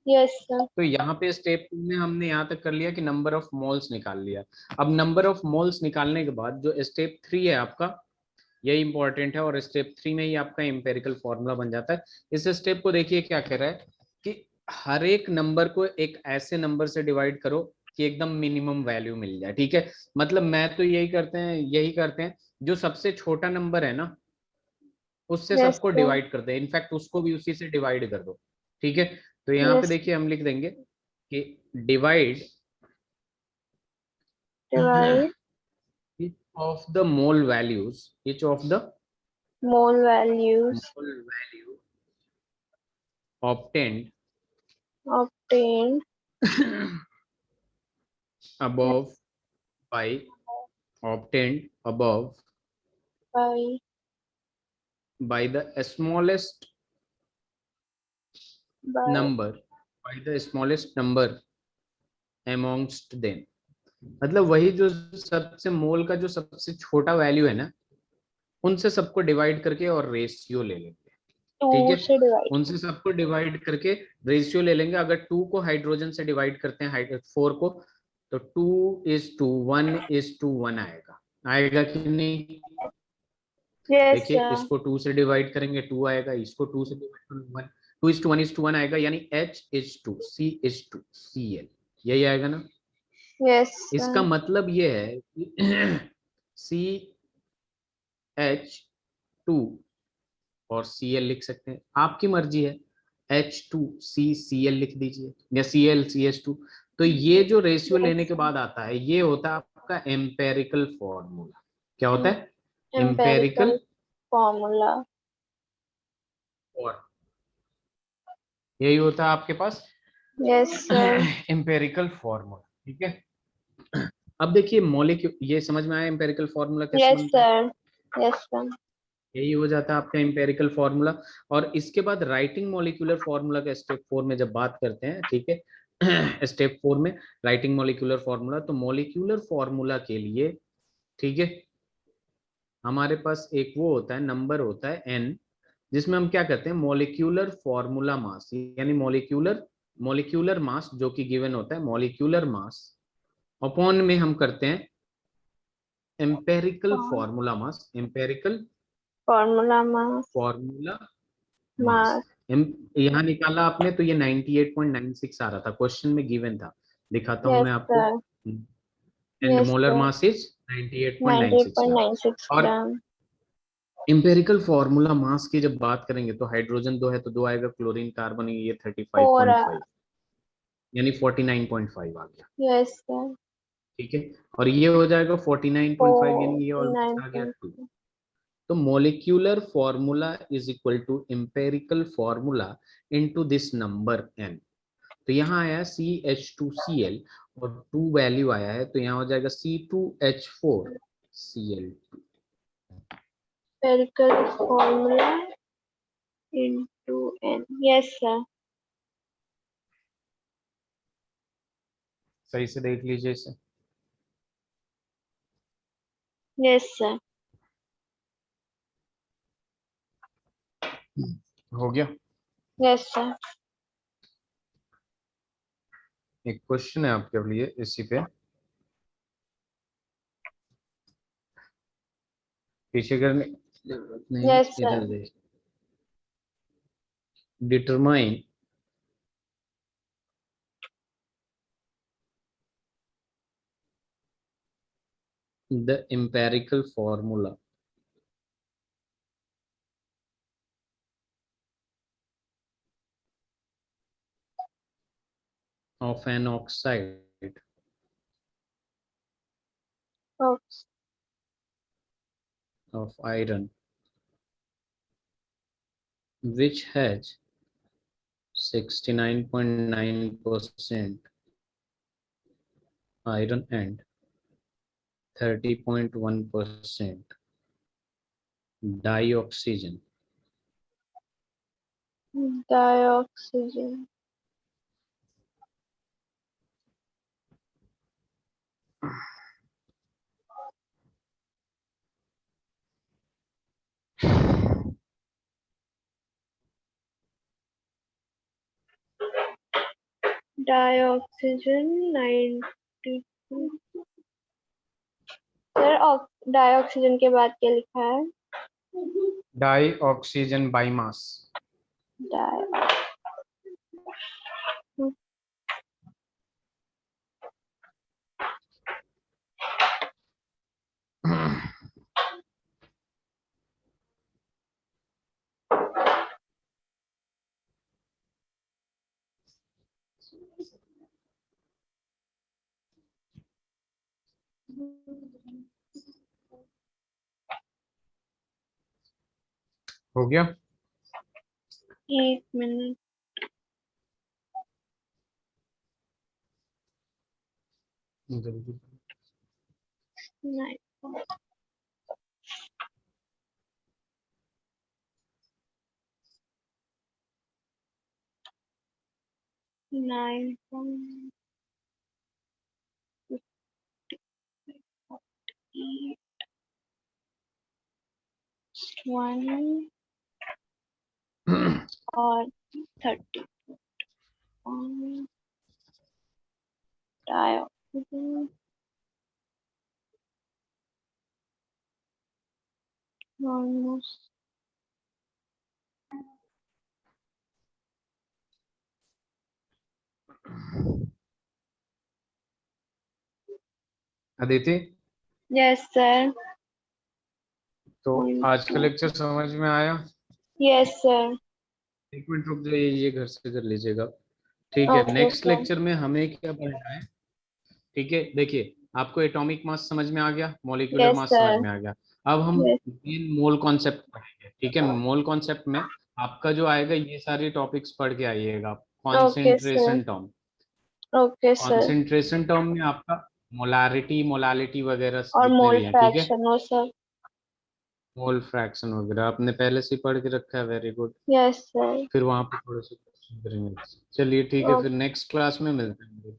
Yes sir. तो यहाँ पे स्टेप 2 में हमने यहाँ तक कर लिया कि नंबर ऑफ मोल्स निकाल लिया। अब नंबर ऑफ मोल्स निकालने के बाद जो स्टेप 3 है आपका, यही इंपॉर्टेंट है, और स्टेप 3 में ही आपका एम्पेरिकल फॉर्मूला बन जाता है। इस स्टेप को देखिए क्या कह रहा है कि हर एक नंबर को एक ऐसे नंबर से डिवाइड करो कि एकदम मिनिमम वैल्यू मिल जाए। ठीक है, मतलब मैं तो यही करते हैं जो सबसे छोटा नंबर है ना उससे यस सबको सर। डिवाइड कर दे, इनफैक्ट उसको भी उसी से डिवाइड कर दो। ठीक है, तो यहाँ पे यस। देखिए हम लिख देंगे कि divide divide each of the mole values, each of the mole values mole value obtained obtain above by obtained above by by the smallest by number, by the smallest number amongst them। मतलब वही जो सबसे मोल का जो सबसे छोटा value है ना उनसे सबको डिवाइड करके और रेशियो ले लेंगे। ठीक टू है, से डिवाइड। उनसे सबको डिवाइड करके रेशियो ले लेंगे। अगर 2 को हाइड्रोजन से डिवाइड करते हैं 4 को, तो 2:1 आएगा। आएगा कि नहीं? यस देखिए सर। इसको 2 से डिवाइड करेंगे 2 आएगा, इसको 2 से डिवाइड करेंगे 1, 2:1 आएगा, यानी H:2 C:2Cl, यही आएगा ना। यस इसका सर। मतलब ये है कि CH2 और Cl लिख सकते हैं, आपकी मर्जी है। H2CCl लिख दीजिए या ClCH2। तो ये जो रेशियो लेने के बाद आता है ये होता है आपका एम्पेरिकल फॉर्मूला। क्या होता है? Empirical empirical formula. और यही होता है आपके पास यस सर। Empirical formula. ठीक है, अब देखिए मॉलिक्यूल, ये समझ में आया एम्पेरिकल फॉर्मूला कैसे यस बनता है? सर। Yes sir. यही हो जाता है आपका एम्पेरिकल फॉर्मूला। और इसके बाद राइटिंग मॉलिक्यूलर फॉर्मूला का स्टेप 4 में जब बात करते हैं, ठीक है स्टेप 4 में राइटिंग मॉलिक्यूलर फॉर्मूला, तो मॉलिक्यूलर फॉर्मूला के लिए, ठीक है, हमारे पास एक वो होता है, नंबर होता है n, जिसमें हम क्या करते हैं मॉलिक्यूलर फॉर्मूला मास, यानी मॉलिक्यूलर मॉलिक्यूलर मास जो कि गिवन होता है मॉलिक्यूलर मास अपॉन में हम करते हैं empirical formula mass, empirical formula mass. Formula mass. Mass. यहाँ निकाला आपने तो ये 98.96 आ रहा था, क्वेश्चन में गिवन था। दिखाता हूं यस मैं आपको, sir. And yes molar sir. Mass is 98.96 ग्राम। 98.96 और ग्राम। इंपेरिकल फॉर्मूला मास की जब बात करेंगे तो हाइड्रोजन 2 है तो 2 आएगा, क्लोरीन कार्बन ये 4। 35.5 यानी 49.5 आ गया। Yes sir. ठीक है, और ये हो जाएगा 49.5 यानी ये ऑलमोस्ट आ गया 2। 49.5। तो molecular formula is equal to empirical formula into this number n। तो यहाँ आया CH2Cl और 2 वैल्यू आया है, तो यहाँ हो जाएगा C2H4Cl। Empirical formula into n। Yes sir. सही से देख लीजिए इसे। Yes sir. हो गया। Yes sir. एक क्वेश्चन है आपके लिए इसी पे, पीछे करने की जरूरत नहीं, यस इधर सर। देख। Determine the empirical formula of an oxide of iron which has 69.9% iron and 30.1% dioxygen। Dioxygen. Dioxygen 92। Sir dioxygen के बाद क्या लिखा है? Die oxygen बाईमास। डाई हो गया? एक मिनट। जल्दी। 9 1 और 30 dioxygen almost. Aditi, yes sir. तो आज का लेक्चर समझ में आया? Yes sir. एक मिनट रुक जाइए, ये घर से कर लीजिएगा। ठीक है, ओके नेक्स्ट सर। लेक्चर में हमें क्या पढ़ना है? ठीक है, देखिए, आपको एटॉमिक मास समझ में आ गया, मॉलिक्यूलर यस मास समझ सर। में आ गया। अब हम यस। मेन मोल कॉन्सेप्ट पढ़ेंगे। ठीक है, मोल कॉन्सेप्ट में आपका जो आएगा, ये सारे टॉपिक्स पढ़ के आइएगा। Okay sir. Concentration term, okay sir. Concentration term में आपका मोलारिटी, मोलालिटी वगैरह और जितने मोल भी हैं, ठीक है, फ्रैक्शन हो सर। मोल फ्रैक्शन वगैरह आपने पहले से ही पढ़ के रखा है, वेरी गुड। Yes sir. फिर वहां पे थोड़े से क्वेश्चन करेंगे। चलिए ठीक है, फिर नेक्स्ट क्लास में मिलते हैं। ठीक।